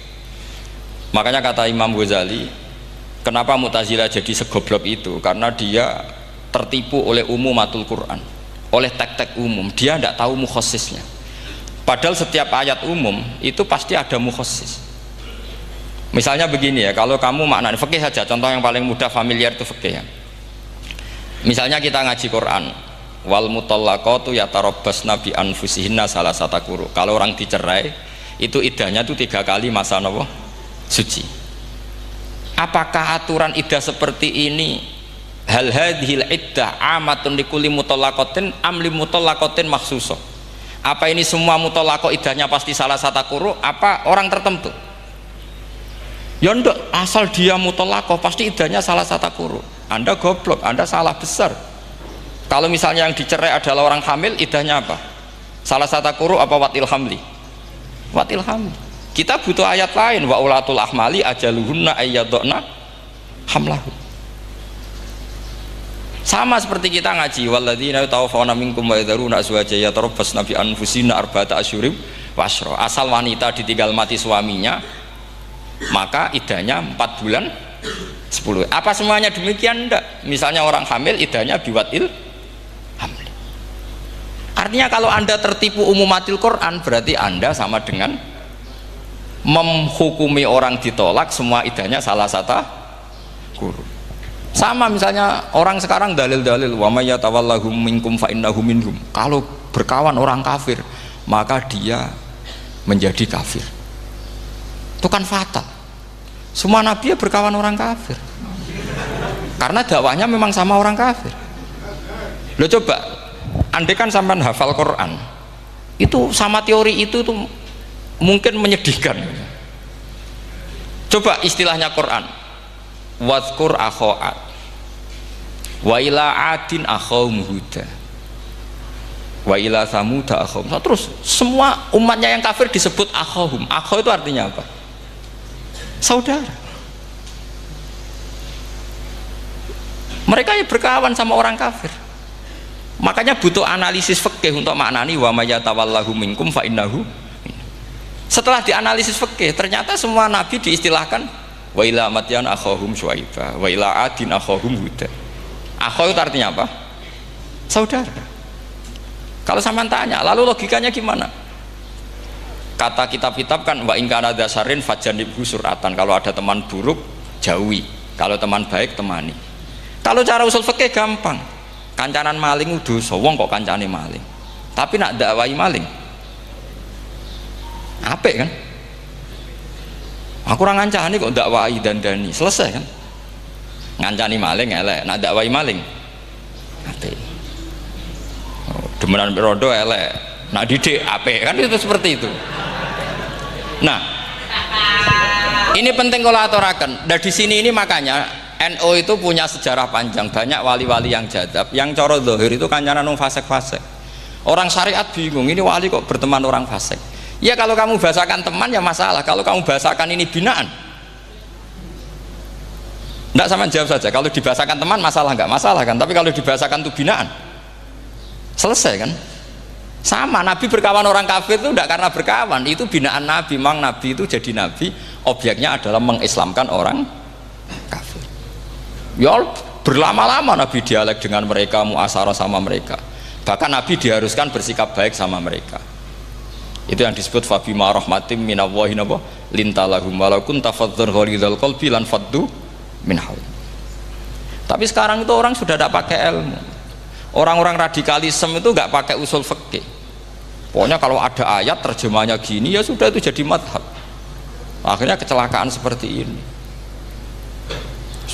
Makanya kata Imam Ghazali, kenapa Mu'tazilah jadi segoblok itu? Karena dia tertipu oleh umumatul Quran, oleh teks-teks umum. Dia tidak tahu mukhassisnya. Padahal setiap ayat umum itu pasti ada mukhassis. Misalnya begini ya, kalau kamu maknanya fikih saja, contoh yang paling mudah familiar itu fikih ya. Misalnya kita ngaji Quran, wal mutallaqatu yatarabbasna bi anfusihinna salasata quru. Kalau orang dicerai, itu iddahnya itu 3 kali masa nopo suci. Apakah aturan iddah seperti ini hal hadhil iddah amatun likulli mutallaqatin am li mutallaqatin makhsusah? Apa ini semua mutallaqah iddahnya pasti salasata quru, apa orang tertentu? Ya enggak, asal dia mutallaqah pasti iddahnya salasata quru. Anda goblok, Anda salah besar. Kalau misalnya yang dicerai adalah orang hamil, iddahnya apa? Salasata quru apa watil hamli? Watil hamli. Kita butuh ayat lain, wa ulatul ahmali ajaluhunna ayyadna hamlahu. Sama seperti kita ngaji walladzina yatawaffawna minkum wa yadharuna azwajan yatarabbasna bi anfusina arba'ata asyhurin wa asyra. Asal wanita ditinggal mati suaminya, maka iddahnya 4 bulan 10. Apa semuanya demikian? Enggak. Misalnya orang hamil iddahnya biwatil hamil. Artinya kalau Anda tertipu umumatil Quran, berarti Anda sama dengan menghukumi orang ditolak semua iddahnya salah satu guru. Sama misalnya orang sekarang dalil-dalil wa may yatawallahum minkum fa innahu minhum. Kalau berkawan orang kafir, maka dia menjadi kafir. Itu kan fatal. Semua nabi ya berkawan orang kafir. Karena dakwahnya memang sama orang kafir. Lo coba, andai kan sampean hafal Quran, itu sama teori itu tuh mungkin menyedihkan. Coba istilahnya Quran, wadhkur akho'at wa ila adin akhawum huda wa ila samuda akhawum. Terus semua umatnya yang kafir disebut akhawum. Akhaw itu artinya apa? Saudara. Mereka ya berkawan sama orang kafir. Makanya butuh analisis fikih untuk maknani wa may yatawallahu minkum fa innahu. Setelah dianalisis fikih, ternyata semua nabi diistilahkan wa ila madyan akhahum syuaiba wa ila adin akhahum huda. Akhaw itu artinya apa? Saudara. Kalau sampean tanya, lalu logikanya gimana? Kata kitab-kitab kan wa in kana dasarin fajanibhu suratan. Kalau ada teman buruk jauhi, kalau teman baik temani. Kalau cara usul fikih gampang. Kancanan maling dosa, wong kok kancane maling. Tapi nak dakwai maling apik kan? Aku ora ngancani kok dakwai dandani, selesai kan? Ngancani maling elek, nak dakwai maling apik. Demenan rondo elek, nak didik apik kan, itu seperti itu. Nah, ini penting kalau aturaken. Nah di sini ini makanya NU itu punya sejarah panjang, banyak wali-wali yang jadab, yang coro zahir itu kancanan wong fasik-fasik. Orang syariat bingung, ini wali kok berteman orang fasik. Ya kalau kamu bahasakan teman ya masalah, kalau kamu bahasakan ini binaan. Enggak, sama jawab saja, kalau dibahasakan teman masalah enggak masalah kan, tapi kalau dibahasakan itu binaan selesai kan. Sama, Nabi berkawan orang kafir itu enggak karena berkawan, itu binaan Nabi. Memang Nabi itu jadi Nabi, objeknya adalah mengislamkan orang kafir. Ya berlama-lama Nabi dialek dengan mereka, muasarah sama mereka. Bahkan Nabi diharuskan bersikap baik sama mereka. Itu yang disebut fabima rahmatim minallahi lintalahum walau kunta fadzan ghalidhal qalbi lan faddu min haul. Tapi sekarang itu orang sudah tidak pakai ilmu. Orang-orang radikalisme itu nggak pakai usul fikih. Pokoknya kalau ada ayat terjemahnya gini ya sudah itu jadi madhab. Akhirnya kecelakaan seperti ini.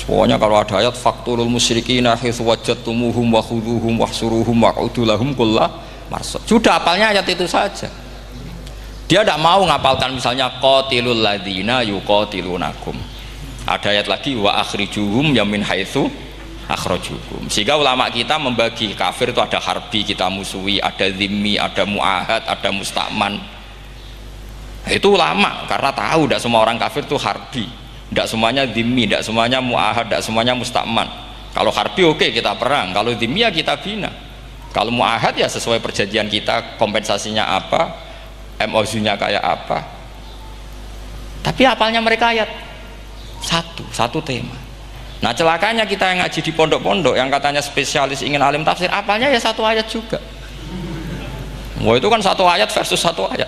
Pokoknya kalau ada ayat faqtulul musyrikina haitsu wajadtumuhum wa khudhuhum wahsuruhum waq'udu lahum kulla marsad. Sudah hafalnya ayat itu saja. Dia tidak mau ngapalkan misalnya qatilul ladzina yuqatilunakum. Ada ayat lagi wa akhrijuhum yamin haitsu akhrajukum. Sehingga ulama kita membagi kafir itu ada harbi, kita musuhi, ada zimmi, ada muahad, ada musta'man. Itu ulama karena tahu tidak semua orang kafir itu harbi, tidak semuanya zimmi, tidak semuanya muahad, tidak semuanya musta'man. Kalau harbi oke, kita perang, kalau zimmi ya kita bina, kalau muahad ya sesuai perjanjian kita, kompensasinya apa, MOU-nya kayak apa. Tapi apalnya mereka ayat satu tema. Nah celakanya kita yang ngaji di pondok-pondok yang katanya spesialis ingin alim tafsir, apalnya ya satu ayat juga. Wah itu kan satu ayat versus satu ayat,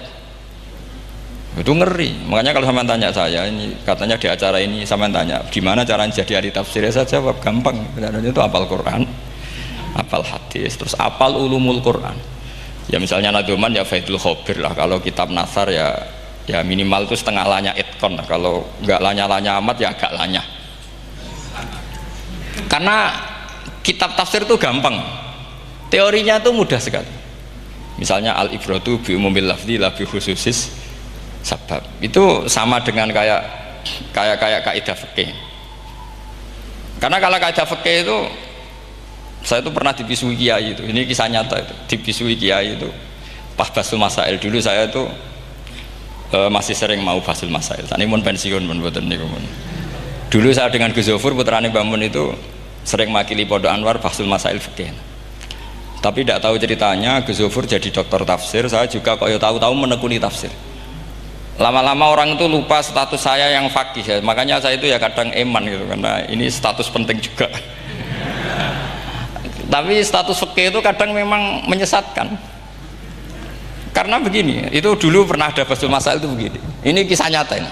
itu ngeri. Makanya kalau sama tanya saya ini, katanya di acara ini sama tanya gimana caranya jadi ahli tafsir, ya saya jawab gampang. Sebenarnya itu apal Quran, apal hadis, terus apal ulumul Quran. Ya misalnya Nadoman ya Faidul Khobir lah, kalau kitab Nasar ya minimal itu setengah lanya itkon lah. Kalau nggak lanya-lanya amat ya agak lanya. Karena kitab tafsir itu gampang, teorinya itu mudah sekali. Misalnya al-ibratu bi umumil lafzi la bi khususis sabab, itu sama dengan kayak kaidah fikih. Karena kalau kaidah fikih itu saya itu pernah dibisui kiai itu, ini kisah nyata itu, dibisui kiai itu pas basul masail. Dulu saya itu masih sering mau basul masail, ini pun pensiun pun buatan niku. Dulu saya dengan Gus Zofur putrane Mbah Mun itu sering makili Pondok Anwar basul masail fikih. Tapi tidak tahu ceritanya Gus Zofur jadi dokter tafsir, saya juga kok ya tahu-tahu menekuni tafsir. Lama-lama orang itu lupa status saya yang fakih ya. Makanya saya itu ya kadang eman gitu, karena ini status penting juga. Tapi status fikih itu kadang memang menyesatkan. Karena begini, itu dulu pernah ada basul masail itu begini. Ini kisah nyata ini.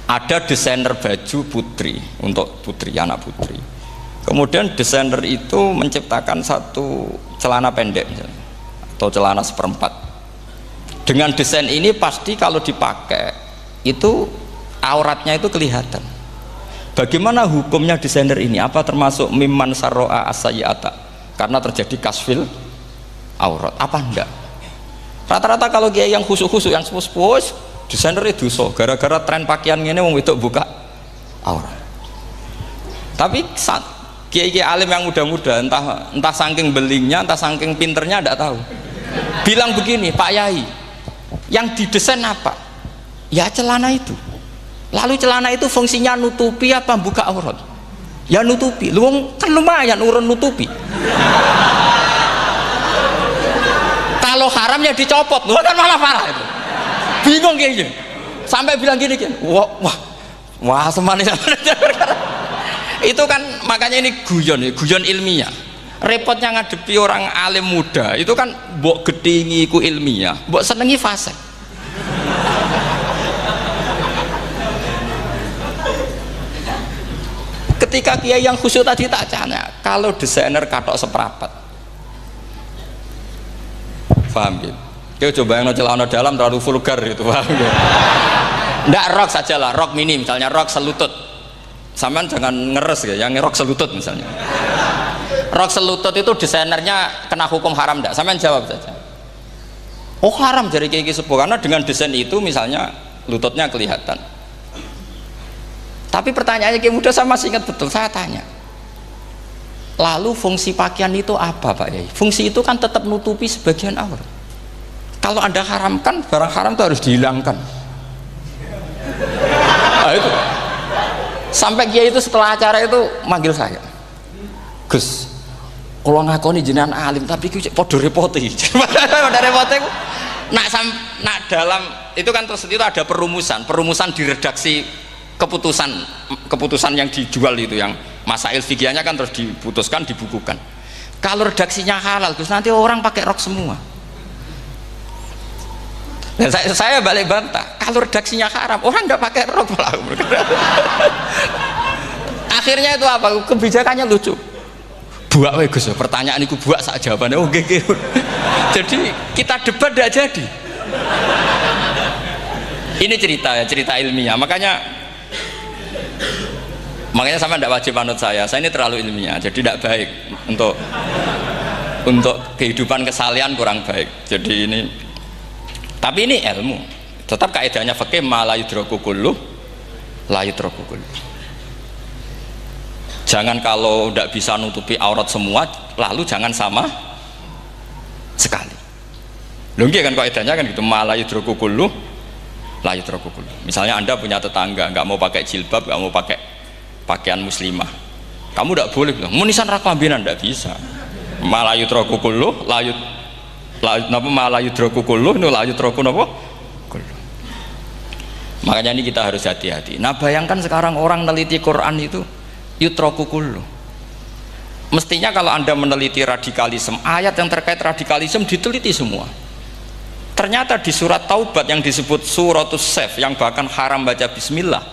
Ada desainer baju putri untuk putri, anak putri. Kemudian desainer itu menciptakan satu celana pendek misalnya, atau celana seperempat. Dengan desain ini pasti kalau dipakai itu auratnya itu kelihatan. Bagaimana hukumnya desainer ini? Apa termasuk mimman sarro'a as-sayyi'ata? Karena terjadi kasfil aurat. Apa enggak? Rata-rata kalau kiai yang khusyuk-khusyuk, yang sepuh-sepuh, desainer itu so gara-gara tren pakaian ini mau itu buka aurat. Tapi kiai-kiai alim yang muda-muda entah saking belingnya, entah saking pinternya tidak tahu, bilang begini, Pak Yai, yang didesain apa? Ya celana itu. Lalu celana itu fungsinya nutupi apa buka aurat? Ya nutupi. Lu kan lumayan urun nutupi. Kalau haram ya dicopot, lu kan malah parah itu. Bingung kayaknya, sampai bilang gini kan, wah semanis. Itu kan makanya ini guyon ilmiah. Repotnya ngadepi orang alim muda itu kan mbok gedingi ku ilmiah, mbok senengi fasik. Ketika kiai yang khusyuk tadi tak tanya, kalau desainer katok seperapat, paham gitu? Kau coba yang celana dalam terlalu vulgar itu, paham gitu? Nggak, rok saja lah, rok mini misalnya, rok selutut. Sampean jangan ngeres ya, yang rok selutut misalnya. Rok selutut itu desainernya kena hukum haram enggak? Sampean jawab saja. Oh haram dari Kiai Sepuh karena dengan desain itu misalnya lututnya kelihatan. Tapi pertanyaannya Kiai Muda saya masih ingat betul, saya tanya. Lalu fungsi pakaian itu apa Pak Yai? Fungsi itu kan tetap nutupi sebagian aurat. Kalau Anda haramkan, barang haram itu harus dihilangkan. Nah, itu. Sampai Kiai itu setelah acara itu manggil saya. Gus, kalau ngakoni jenengan alim tapi ki podo repote. Podo repote nak dalam itu kan terus itu ada perumusan di redaksi keputusan yang dijual itu yang masail fikihnya kan terus diputuskan dibukukan. Kalau redaksinya halal terus nanti orang pakai rok semua. Dan saya balik bantah, kalau redaksinya haram orang nggak pakai rok malah. Akhirnya itu apa? Kebijakannya lucu. Buak we Gus, pertanyaan itu buak sak jawabannya oke. Jadi kita debat tidak jadi. Ini cerita ilmiah. Makanya sama tidak wajib manut saya ini terlalu ilmiah, jadi tidak baik untuk kehidupan kesalian kurang baik. Jadi ini, tapi ini ilmu. Tetap kaidahnya fikih ma la yudraku kullu la yudraku kullu. Jangan kalau tidak bisa nutupi aurat semua, lalu jangan sama sekali. Lungki kan kaidahnya kan gitu, malah yudroku kullu, la yudroku kullu. Misalnya Anda punya tetangga nggak mau pakai jilbab, nggak mau pakai pakaian muslimah, kamu tidak boleh bilang munisan raklambinan, tidak bisa. Malah yudroku kullu, malah yudroku kullu, nu la yudroku napa kullu. Makanya ini kita harus hati-hati. Nah bayangkan sekarang orang neliti Quran itu yutroku kullu. Mestinya kalau Anda meneliti radikalisme, ayat yang terkait radikalisme diteliti semua. Ternyata di surat Taubat yang disebut suratus Saif yang bahkan haram baca bismillah,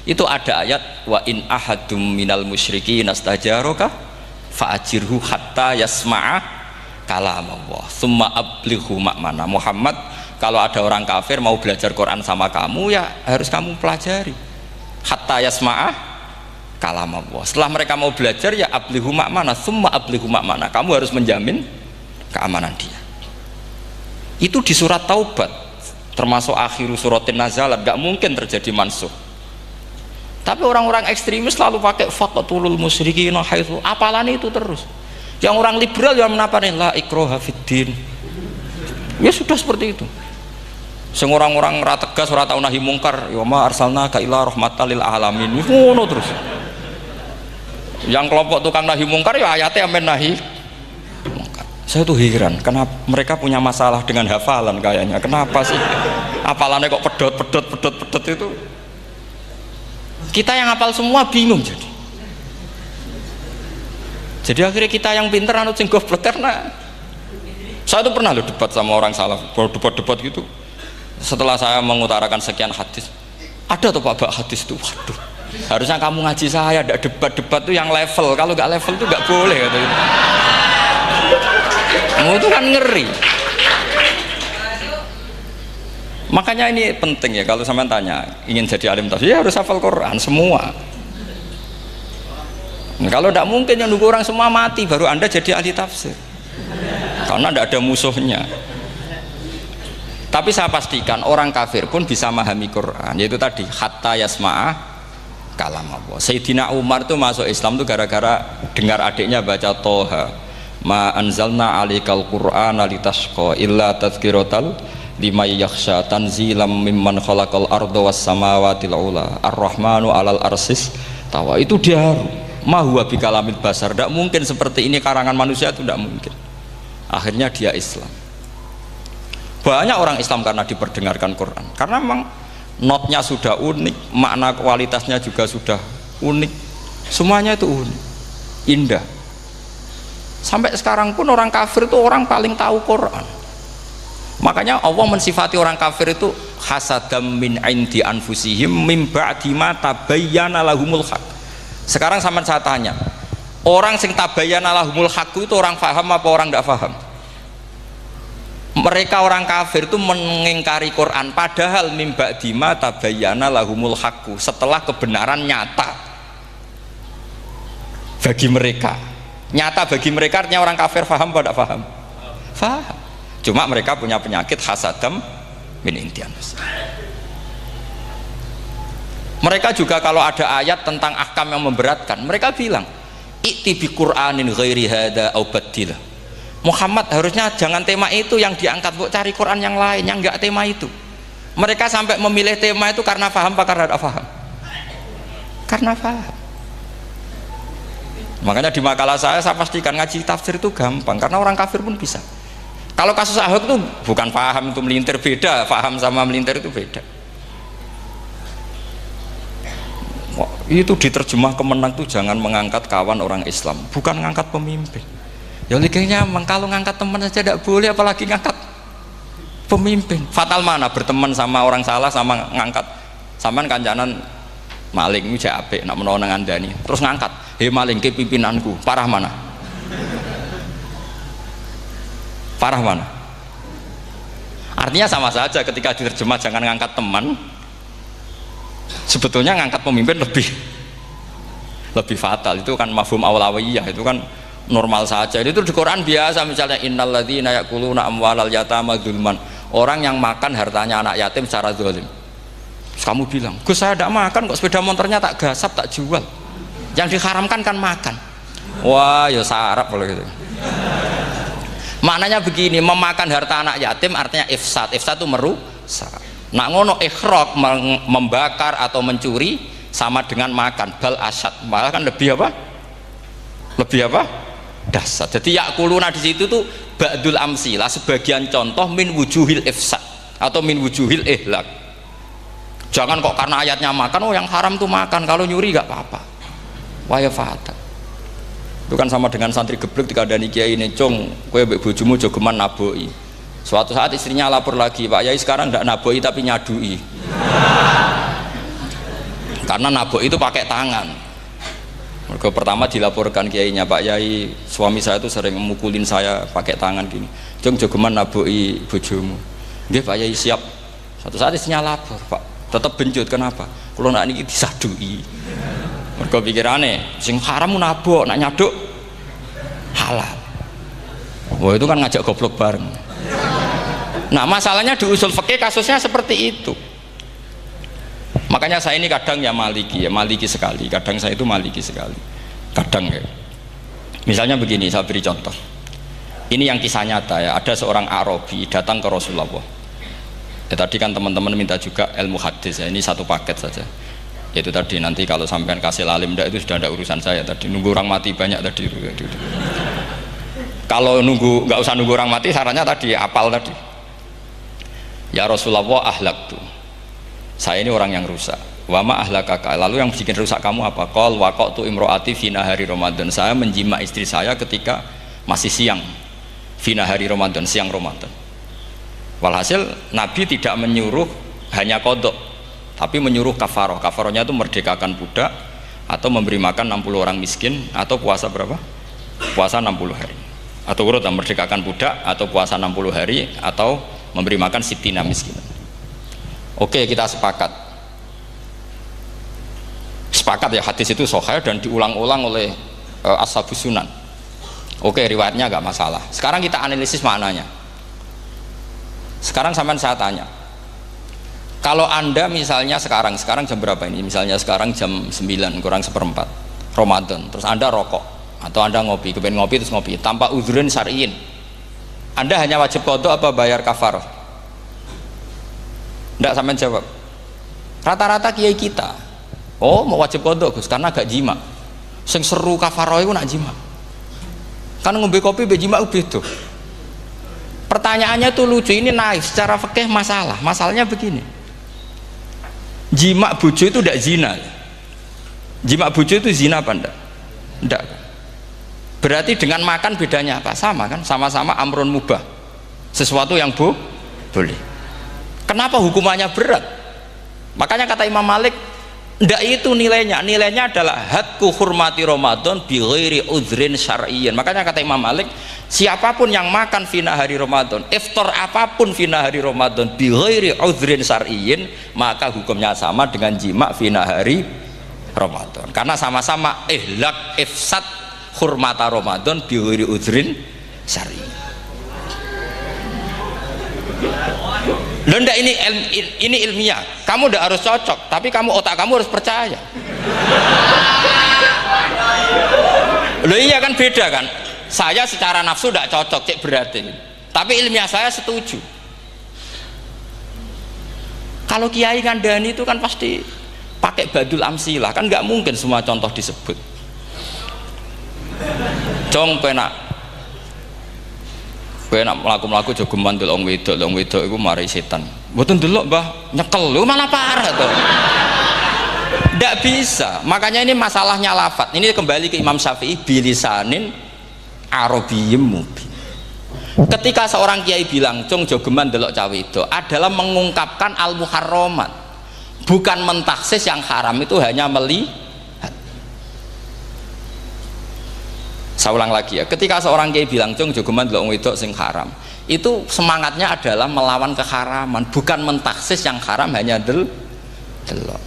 itu ada ayat wa in ahadum minal musyrikin astajaraka fa'ajirhu hatta yasma'a kalamullah summa ablighu ma'mana. Muhammad, kalau ada orang kafir mau belajar Quran sama kamu, ya harus kamu pelajari hatta yasma'a kalam Allah. Setelah mereka mau belajar, ya ablihu ma'mana, summa ablihu ma'mana, kamu harus menjamin keamanan dia. Itu di surat Taubat, termasuk akhiru suratin nazalat, gak mungkin terjadi mansuh. Tapi orang-orang ekstremis selalu pakai faqatulul musyrikin haitsu, apalan itu terus. Yang orang liberal yang menaparin la ikraha fiddin, ya sudah seperti itu. Sing orang-orang ora tegas, ora tau nahi mungkar, ya ma arsalnaka illa rahmatan lil alamin, ngono terus. Yang kelompok tukang nahi mungkar ya ayatnya amen nahi mungkar. Saya tuh heran kenapa mereka punya masalah dengan hafalan kayaknya. Kenapa sih hafalannya kok pedot itu. Kita yang hafal semua bingung jadi akhirnya kita yang pinter anut sing goblok. Karena saya tuh pernah loh debat sama orang salaf, debat gitu. Setelah saya mengutarakan sekian hadis, ada tuh Pak hadis itu, waduh, harusnya kamu ngaji saya, tidak debat tuh yang level, kalau nggak level tuh nggak boleh katanya. Kamu itu kan ngeri. Makanya ini penting ya, kalau sampean tanya ingin jadi alim tafsir ya harus hafal Quran semua. Nah, kalau tidak mungkin yang nunggu orang semua mati baru Anda jadi ahli tafsir, karena tidak ada musuhnya. Tapi saya pastikan orang kafir pun bisa memahami Quran, yaitu tadi hatta yasma'a kalam Allah. Sayyidina Umar tuh masuk Islam tuh gara-gara dengar adiknya baca Toha, ma anzalna alikal Qur'ana litashqa illa tadhkiratal liman yakhsha tanzilam mimman khalaqal arda was samawati ula ar-rahmanu alal arsis tawa. Itu dia ma huwa bikalamil basar, tidak mungkin seperti ini karangan manusia, itu tidak mungkin. Akhirnya dia Islam. Banyak orang Islam karena diperdengarkan Quran, karena memang notnya sudah unik, makna kualitasnya juga sudah unik, semuanya itu unik, indah. Sampai sekarang pun orang kafir itu orang paling tahu Quran. Makanya Allah mensifati orang kafir itu hasadam min indi anfusihim mim ba'di ma tabayyana lahumul haq. Sekarang sama saya tanya, orang sing tabayyana lahumul haq itu orang paham apa orang tidak paham? Mereka orang kafir itu mengingkari Quran, padahal mim ba'di ma tabayyana lahumul haq, setelah kebenaran nyata bagi mereka. Nyata bagi mereka artinya orang kafir paham apa tidak paham? Paham. Cuma mereka punya penyakit hasadam min indianus. Mereka juga kalau ada ayat tentang ahkam yang memberatkan, mereka bilang i'ti bi Qur'anin ghairi hada au baddilah. Muhammad harusnya jangan tema itu yang diangkat, bu cari Quran yang lain yang enggak tema itu. Mereka sampai memilih tema itu karena paham apa karena tidak paham? Karena paham. Makanya di makalah saya pastikan ngaji tafsir itu gampang karena orang kafir pun bisa. Kalau kasus Ahok itu bukan paham itu melintir, beda. Paham sama melintir itu beda. Wah, itu diterjemah kemenang tuh jangan mengangkat kawan orang Islam, bukan ngangkat pemimpin. Ya liganya kalau ngangkat teman saja tidak boleh, apalagi ngangkat pemimpin. Fatal mana berteman sama orang salah sama ngangkat. Saman kancanan maling itu apik nak menawa nang andani terus ngangkat, "Hei maling ke pimpinanku." Parah mana? Parah mana? Artinya sama saja ketika diterjemah jangan ngangkat teman, sebetulnya ngangkat pemimpin lebih fatal. Itu kan mafhum awlawiyah, itu kan normal saja. Itu di Quran biasa, misalnya innalladzina ya'kuluna amwalal yatama dzulman, orang yang makan hartanya anak yatim secara zalim. Terus kamu bilang, "Gus, saya tidak makan kok, sepeda motornya tak gasap, tak jual." Yang diharamkan kan makan. Wah, ya sarap kalau gitu. Maknanya begini, memakan harta anak yatim artinya ifsad. Ifsad itu merusak. Nak ngono ikhraq, membakar atau mencuri sama dengan makan, bal asad. Malah kan lebih apa? Lebih apa? Dasar. Jadi yakuluna di situ tuh ba'dul amsilah, sebagian contoh min wujuhil ifsad atau min wujuhil ihlak. Jangan kok karena ayatnya makan, oh yang haram tuh makan, kalau nyuri gak apa-apa. Waya fatal. Itu kan sama dengan santri geblek ketika ada kiai ini, "Cong, kowe mbek bojomu jogeman naboi." Suatu saat istrinya lapor lagi, "Pak Yai sekarang ndak naboi tapi nyadui." Karena naboi itu pakai tangan. Mereka pertama dilaporkan kiainya, "Pak Yai, suami saya itu sering memukulin saya pakai tangan gini. Cong jogeman naboi bojomu." "Nggih Pak Yai, siap." Suatu saat istrinya lapor, "Pak, tetap benjut, kenapa? Kalau nak ini disadui." Mereka pikirannya sing haram nabok, nak nyaduk halal. Wah, itu kan ngajak goblok bareng. Nah, masalahnya di usul fikih kasusnya seperti itu. Makanya saya ini kadang ya maliki sekali. Kadang saya itu maliki sekali. Kadang ya. Misalnya begini, saya beri contoh. Ini yang kisah nyata ya. Ada seorang Arabi datang ke Rasulullah. Ya, tadi kan teman-teman minta juga ilmu hadis ya. Ini satu paket saja. Itu tadi nanti kalau sampean kasih lalim itu sudah ada urusan saya tadi. Nunggu orang mati banyak tadi. Kalau nggak usah nunggu orang mati, sarannya tadi apal tadi. "Ya Rasulullah, ahlak tuh. Saya ini orang yang rusak. Wama ahlakaka. Lalu yang bikin rusak kamu apa? Qol waqatu imroati fi nahari Ramadan. Saya menjima istri saya ketika masih siang. Fi nahari Ramadan, siang Ramadan. Walhasil Nabi tidak menyuruh hanya kodok, tapi menyuruh kafaroh. Kafarohnya itu merdekakan budak atau memberi makan 60 orang miskin atau puasa berapa? Puasa 60 hari. Atau urut merdekakan budak atau puasa 60 hari atau memberi makan sitina miskin. Oke, kita sepakat. Sepakat ya, hadis itu sahih dan diulang-ulang oleh ashabus sunan. Oke, riwayatnya agak masalah. Sekarang kita analisis maknanya. Sekarang sampean saya tanya, kalau anda misalnya sekarang jam berapa ini? Misalnya sekarang jam 9 kurang seperempat Ramadan, terus anda rokok atau anda ngopi, kepengen ngopi terus ngopi tanpa udhurun syar'iyin, anda hanya wajib qadha apa bayar kafarah? Ndak, sampean jawab. Rata-rata kiai kita, oh mau wajib qadha Gus karena gak jima. Sing seru kafarah itu nak jima. Kan ngombe kopi be jima beda. Pertanyaannya tuh lucu, ini naif secara fikih masalahnya begini. Jima bojo itu tidak zina. Jima bojo itu zina apa enggak? Enggak. Berarti dengan makan bedanya apa? Sama kan? Sama-sama amrun mubah. Sesuatu yang boleh. Kenapa hukumannya berat? Makanya kata Imam Malik, enggak itu nilainya. Nilainya adalah hadku hurmati Ramadan bi ghairi udhrin syar'iyyin. Makanya kata Imam Malik, siapapun yang makan fina hari Ramadan, iftar apapun fina hari Ramadan bi ghairi udhrin syar'iyyin, maka hukumnya sama dengan jima fina hari Ramadan. Karena sama-sama ihlak ifsad hurmata Ramadan bi ghairi udhrin syar'iyyin. Loh ndak, ini ilmiah. Kamu ndak harus cocok, tapi kamu otak kamu harus percaya. Loh iya kan, beda kan. Saya secara nafsu ndak cocok, cek berarti. Tapi ilmiah saya setuju. Kalau Kiai Kandani itu kan pasti pakai badul amsilah, kan nggak mungkin semua contoh disebut. Cong penak melaku-melaku jogeman delok wedok iku mari setan. Mboten delok Mbah, nyekel lho malah parah to. Ndak bisa. Makanya ini masalahnya lafadz. Ini kembali ke Imam Syafi'i, bilisanin arabiyyim mubin. Ketika seorang kiai bilang cung jogeman delok cawe wedok adalah mengungkapkan al-muharramat, bukan mentaksis yang haram itu hanya melihat. Saya ulang lagi ya, ketika seorang kiai bilang cung jogeman delok wedok sing haram, itu semangatnya adalah melawan keharaman, bukan mentaksis yang haram hanya delok.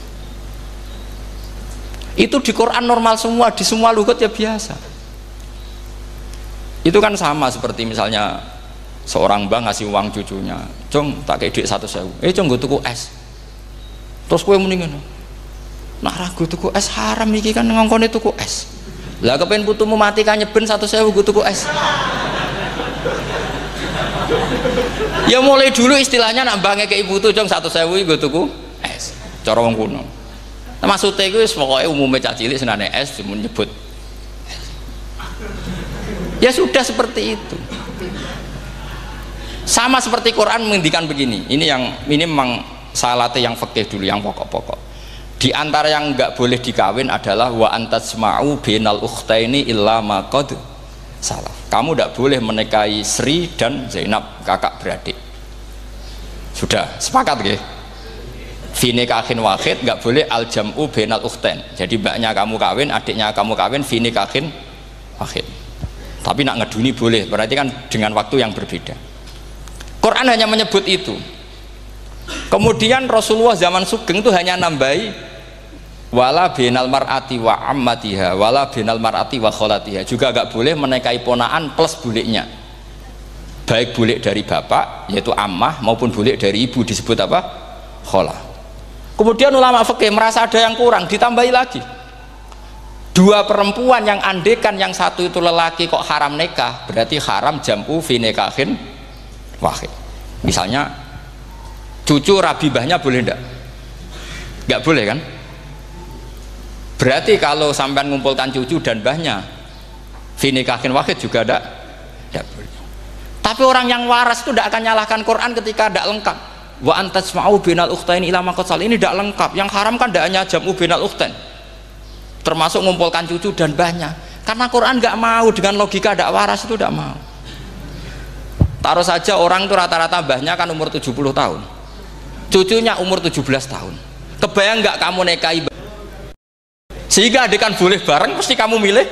Itu di Quran normal semua, di semua lugat ya biasa. Itu kan sama seperti misalnya seorang mbah ngasih uang cucunya, cung tak kayak duit 100.000, cung gue tuku es, terus gue mendingan nak ragu tuku es haram iki kan ngongkone tuku es. Lah kepen putumu mati kan nyeben 100.000 gue tuku es. Ya mulai dulu istilahnya nak mbah ngekeki putu cung 100.000 gue tuku es, cara wong kuno. Nah, maksudnya gue pokoknya umumnya cah cilik senane es cuma nyebut. Ya sudah seperti itu. Sama seperti Quran menghentikan begini. Ini memang saya latih yang fikih dulu, yang pokok-pokok. Di antara yang nggak boleh dikawin adalah wa antasma'u bainal ukhtaini illa ma qad salaf. Kamu tidak boleh menikahi Sri dan Zainab, kakak beradik. Sudah sepakat nggih? Fi nikahin wahid nggak boleh al jam'u bainal ukhtain. Jadi mbaknya kamu kawin, adiknya kamu kawin, fi nikahin wahid. Tapi nak ngeduni boleh, berarti kan dengan waktu yang berbeda. Quran hanya menyebut itu. Kemudian Rasulullah zaman Sugeng itu hanya nambahi wala binal mar'ati wa ammatiha wala binal mar'ati wa kholatiha, juga agak boleh menikahi ponaan plus buliknya, baik bulik dari bapak yaitu ammah maupun bulik dari ibu disebut apa? Kholah. Kemudian ulama fikih merasa ada yang kurang, ditambahi lagi. Dua perempuan yang andekan yang satu itu lelaki kok haram nikah, berarti haram jam'u fi nikahin wahid. Misalnya cucu rabibahnya boleh enggak? Enggak boleh kan? Berarti kalau sampean ngumpulkan cucu dan mbahnya fi nikahin wahid juga enggak boleh. Tapi orang yang waras itu tidak akan nyalahkan Quran ketika tidak lengkap. Wa antasma'u bainal ukhtaini ila ma qad salaf, ini tidak lengkap. Yang haram kan tidak hanya jam'u bainal ukhtain, termasuk mengumpulkan cucu dan mbahnya, karena Quran nggak mau dengan logika tidak waras, itu tidak mau. Taruh saja orang itu rata-rata mbahnya kan umur 70 tahun, cucunya umur 17 tahun, kebayang nggak kamu nikahi sehingga adekan boleh bareng, pasti kamu milih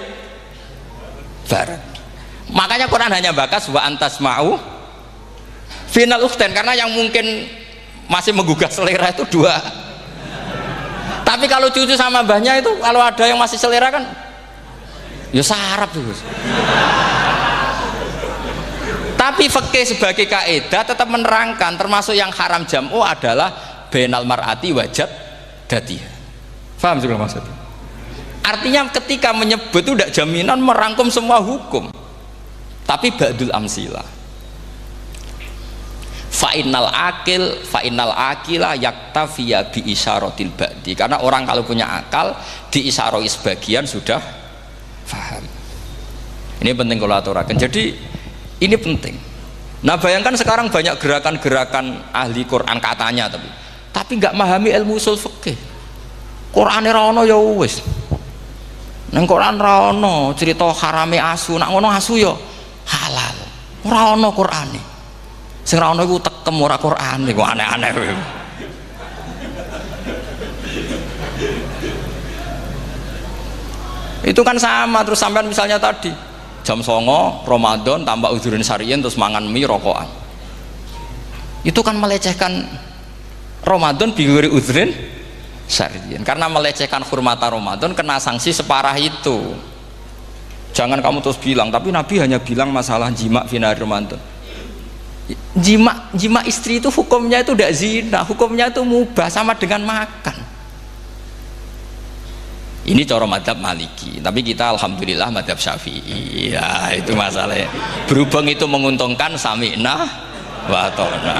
bareng. Makanya Quran hanya bakas wa antasma'u final ukhtain, karena yang mungkin masih menggugah selera itu dua. Tapi kalau cucu sama mbahnya itu, kalau ada yang masih selera kan ya sarap tuh. Tapi fikih sebagai kaidah tetap menerangkan termasuk yang haram jam'u adalah bainal mar'ati wajad datiha. Paham juga maksudnya? Artinya ketika menyebut itu tidak jaminan merangkum semua hukum, tapi ba'dul amsilah. Fa'innal akila yaktafiya bi isyaratil ba'di, karena orang kalau punya akal di isyaroi sebagian sudah paham. Ini penting kalau aturakan. Jadi ini penting. Nah bayangkan sekarang banyak gerakan-gerakan ahli Quran katanya, tapi nggak memahami ilmu usul fikih. Quran ra ono ya wis. Nang Quran ra ono cerita harame asu, nak ngono asu ya halal. Ora ono Qurane. Sing ra ono iku tekem ora Quran iku aneh-aneh. Itu kan sama. Terus sampean misalnya tadi jam 09.00 Ramadan tambah udzurin syariyin terus mangan mie rokokan, itu kan melecehkan Ramadan biguri udzurin syariyin, karena melecehkan hurmata Ramadan kena sanksi separah itu. Jangan kamu terus bilang tapi Nabi hanya bilang masalah jima fi nahar Ramadan. Jima istri itu hukumnya itu tidak zina, hukumnya itu mubah, sama dengan makan. Ini cara madzhab Maliki, tapi kita alhamdulillah madzhab Syafi'i. Ya itu masalahnya. Berhubung itu menguntungkan sami'na wa ata'na.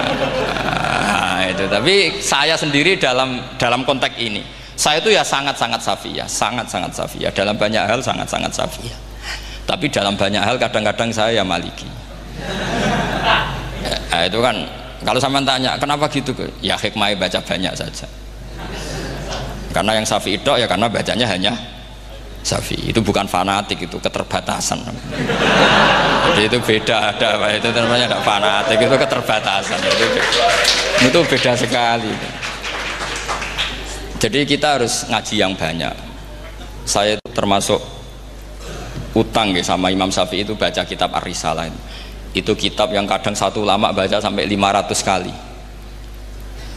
Nah, itu. Tapi saya sendiri dalam konteks ini, saya itu ya sangat-sangat Syafiyah, sangat-sangat Syafiyah. Dalam banyak hal sangat-sangat Syafiyah. Tapi dalam banyak hal kadang-kadang saya ya Maliki. Nah, itu kan kalau sama tanya kenapa gitu, ya hikmahnya baca banyak saja. Karena yang Syafi'i itu ya karena bacanya hanya Syafi'i. Itu bukan fanatik, itu keterbatasan. Jadi itu beda, itu namanya ada fanatik, itu keterbatasan. Itu beda sekali. Jadi kita harus ngaji yang banyak. Saya termasuk utang ya sama Imam Syafi'i itu baca kitab Ar-Risalah. Itu kitab yang kadang satu ulama baca sampai 500 kali.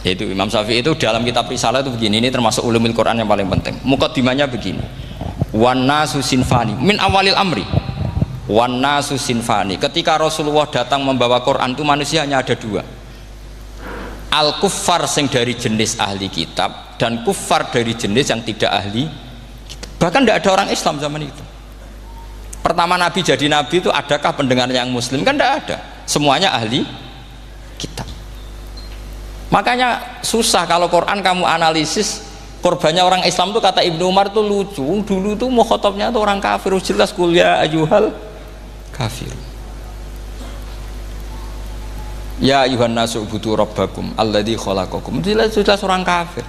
Yaitu Imam Syafi'i itu dalam kitab Risalah itu begini, ini termasuk ulumul Quran yang paling penting. Muqaddimahnya begini. Wan nasu sinfani min awalil amri. Wan nasu sinfani. Ketika Rasulullah datang membawa Quran itu manusia hanya ada dua. Al kuffar sing dari jenis ahli kitab dan kuffar dari jenis yang tidak ahli kitab. Bahkan tidak ada orang Islam zaman itu. Pertama Nabi jadi Nabi itu adakah pendengar yang Muslim? Kan tidak ada, semuanya ahli kitab. Makanya susah kalau Quran kamu analisis korbannya orang Islam tuh, kata Ibnu Umar tuh lucu. Dulu tuh mukhatabnya tuh orang kafir, jelas kuliah ayyuhal kafir. Ya ayuhan nasu ubudu rabbakum alladzi khalaqakum. Jelas orang kafir.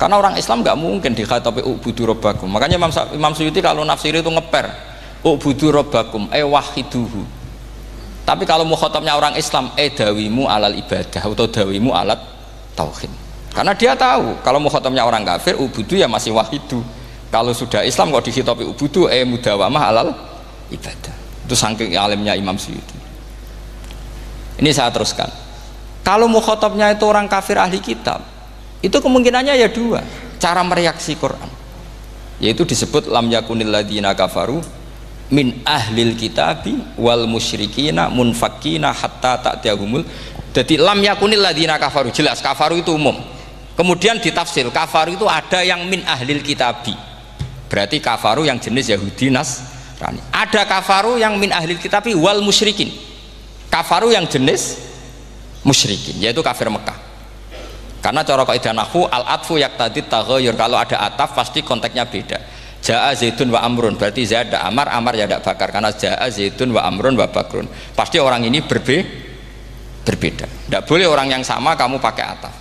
Karena orang Islam nggak mungkin dikhatabi ubudu rabbakum. Makanya Imam Suyuti kalau nafsiri itu ngeper. Ubudu rabbakum wahiduhu. Tapi kalau mukhatabnya orang Islam dawimu alal ibadah atau dawimu alat tauhid. Karena dia tahu kalau mukhatabnya orang kafir ubudu ya masih wahidu. Kalau sudah Islam kok dikhitabi ubudu mudawamah alal ibadah. Itu saking alimnya Imam Suyuti. Ini saya teruskan. Kalau mukhatabnya itu orang kafir ahli kitab, itu kemungkinannya ya dua cara mereaksi Quran. Yaitu disebut lam yakunil ladzina kafaru min ahlil kitabi wal musyrikina munfakina hatta ta'tiyahumul. Jadi lam yakunil ladzina kafaru, jelas kafaru itu umum. Kemudian ditafsir kafaru itu ada yang min ahlil kitabi, berarti kafaru yang jenis Yahudi Nasrani. Ada kafaru yang min ahlil kitabi wal musyrikin, kafaru yang jenis musyrikin, yaitu kafir Mekah. Karena cara kaidah nahwu al atfu yaqtadi taghayyur, kalau ada ataf pasti konteksnya beda. Ja'a Zaidun wa Amrun, berarti Zaid ada Amar, Amar ya tidak bakar, karena Ja'a Zaidun wa Amrun wa Bakrun. Pasti orang ini berbeda. Tidak boleh orang yang sama kamu pakai ataf.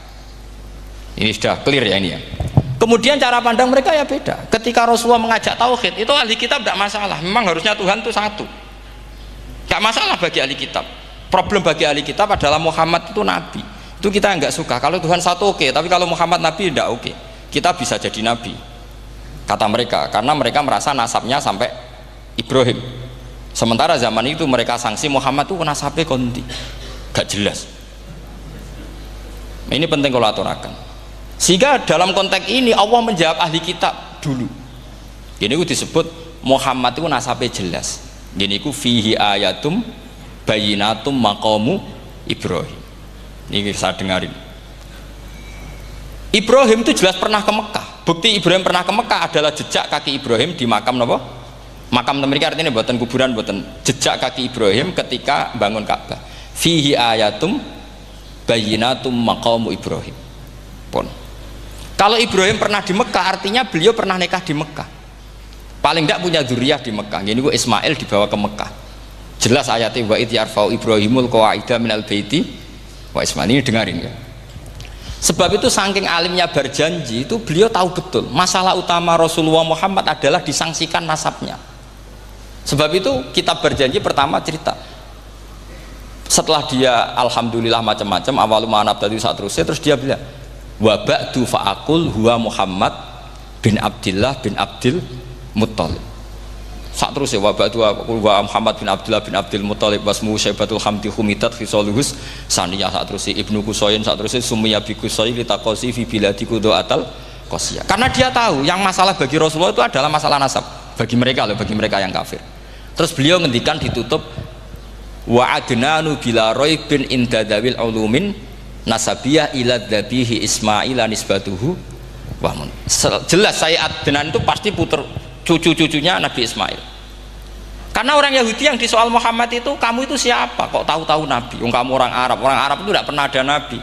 Ini sudah clear ya ini ya. Kemudian cara pandang mereka ya beda. Ketika Rasulullah mengajak tauhid, itu ahli kitab tidak masalah. Memang harusnya Tuhan itu satu. Tidak masalah bagi ahli kitab. Problem bagi ahli kitab adalah Muhammad itu nabi. Itu kita nggak suka. Kalau Tuhan satu oke, tapi kalau Muhammad nabi tidak oke. Kita bisa jadi nabi, kata mereka, karena mereka merasa nasabnya sampai Ibrahim. Sementara zaman itu mereka sanksi Muhammad itu nasabnya konti, gak jelas. Ini penting kalau aturakan. Sehingga dalam konteks ini Allah menjawab ahli kitab dulu. Ini itu disebut Muhammad itu nasabnya jelas. Ini itu fihi ayatum bayinatum maqamu Ibrahim. Ini saya dengarin. Ibrahim itu jelas pernah ke Mekah. Bukti Ibrahim pernah ke Mekah adalah jejak kaki Ibrahim di makam apa? Makam mereka artinya buatan kuburan, buatan jejak kaki Ibrahim ketika bangun Ka'bah. Fihi ayatum bayinatum maqamu Ibrahim. Pun. Kalau Ibrahim pernah di Mekah artinya beliau pernah nikah di Mekah. Paling tidak punya dzurriyyah di Mekah. Ini gua Ismail dibawa ke Mekah. Jelas ayatnya wa idh yarfa'u Ibrahimul qawaida minal baiti wa Ismail. Ini dengarin ya. Sebab itu saking alimnya berjanji itu beliau tahu betul masalah utama Rasulullah Muhammad adalah disangsikan nasabnya. Sebab itu kitab berjanji pertama cerita setelah dia alhamdulillah macam-macam awalu ma'anab tadi saat terus dia bilang wa ba'du fa'akul huwa Muhammad bin Abdillah bin Abdil Muttalib. Saat terus ya wa ba'du wa Muhammad bin Abdullah bin Abdul Muttalib wasmu Syaibatul Hamdi Humidat Khisaluhus saniyah. Saat terus Ibnu Qusayn, saat terus Sumiyya bi Qusay li taqasi fi biladi Qudu'atal Qasiyah. Karena dia tahu yang masalah bagi Rasulullah itu adalah masalah nasab bagi mereka loh, bagi mereka yang kafir. Terus beliau ngendikan ditutup wa adnanu bila raibin inda dawil ulumin nasabiyah ila dhabihi Ismaila nisbatuhu wa mun. Jelas saya Adnan itu pasti puter cucu-cucunya Nabi Ismail. Karena orang Yahudi yang di soal Muhammad itu, kamu itu siapa kok tahu-tahu Nabi? Kamu orang Arab itu tidak pernah ada Nabi.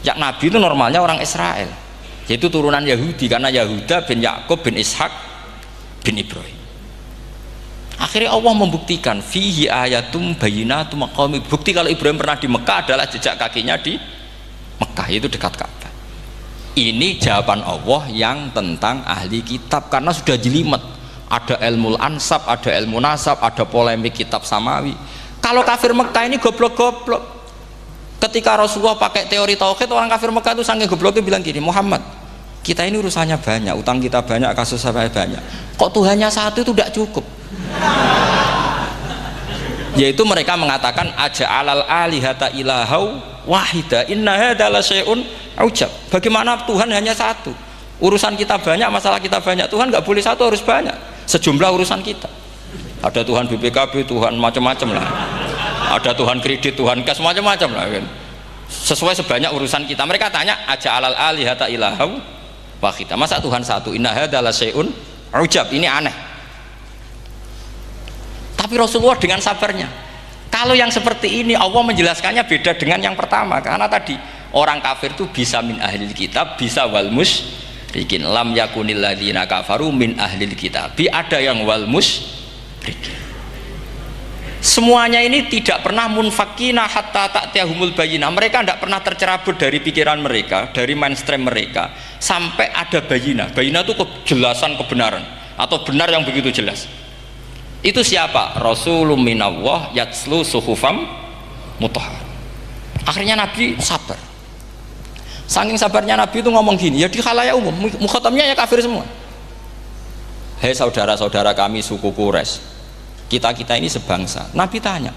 Yang Nabi itu normalnya orang Israel, yaitu turunan Yahudi, karena Yahuda bin Yakub bin Ishak bin Ibrahim. Akhirnya Allah membuktikan fihi ayatum bayyinatum maqami. Bukti kalau Ibrahim pernah di Mekah adalah jejak kakinya di Mekah, itu dekat Ka'bah. Ini jawaban Allah yang tentang ahli kitab, karena sudah jelimet. Ada ilmu ansab, ada ilmu nasab, ada polemik kitab samawi. Kalau kafir Mekah ini goblok-goblok. Ketika Rasulullah pakai teori tauhid, orang kafir Mekah itu sangat gobloknya bilang gini, Muhammad, kita ini urusannya banyak, utang kita banyak, kasus saya banyak, kok Tuhannya satu itu tidak cukup? Yaitu mereka mengatakan aja'alal alihata ilahau wahida inna hadza la syai'un ujab. Bagaimana Tuhan hanya satu? Urusan kita banyak, masalah kita banyak, Tuhan nggak boleh satu, harus banyak sejumlah urusan kita. Ada Tuhan BPKB, Tuhan macam-macam lah, ada Tuhan kredit, Tuhan kas, macam-macam lah kan. Sesuai sebanyak urusan kita. Mereka tanya aja'alal alihata ilahau wahida, masa Tuhan satu? Inna hadza la syai'un ujab. Ini aneh. Tapi Rasulullah dengan sabarnya, kalau yang seperti ini Allah menjelaskannya beda dengan yang pertama, karena tadi orang kafir itu bisa min ahlil kitab, bisa wal musyrikin. Lam yakunil ladzina kafaru min ahlil kitab, ada yang wal musyrikin. Semuanya ini tidak pernah munfakina hatta ta'tiyahumul bayyinah. Mereka tidak pernah tercerabut dari pikiran mereka, dari mainstream mereka, sampai ada bayyinah. Bayyinah itu kejelasan kebenaran atau benar yang begitu jelas. Itu siapa? Rasulun minallah yatslu suhufam mutahhar. Akhirnya Nabi sabar. Saking sabarnya Nabi itu ngomong gini, ya di khalayak umum, mukhatamnya ya kafir semua. Hei saudara-saudara kami suku Quraisy, kita ini sebangsa. Nabi tanya,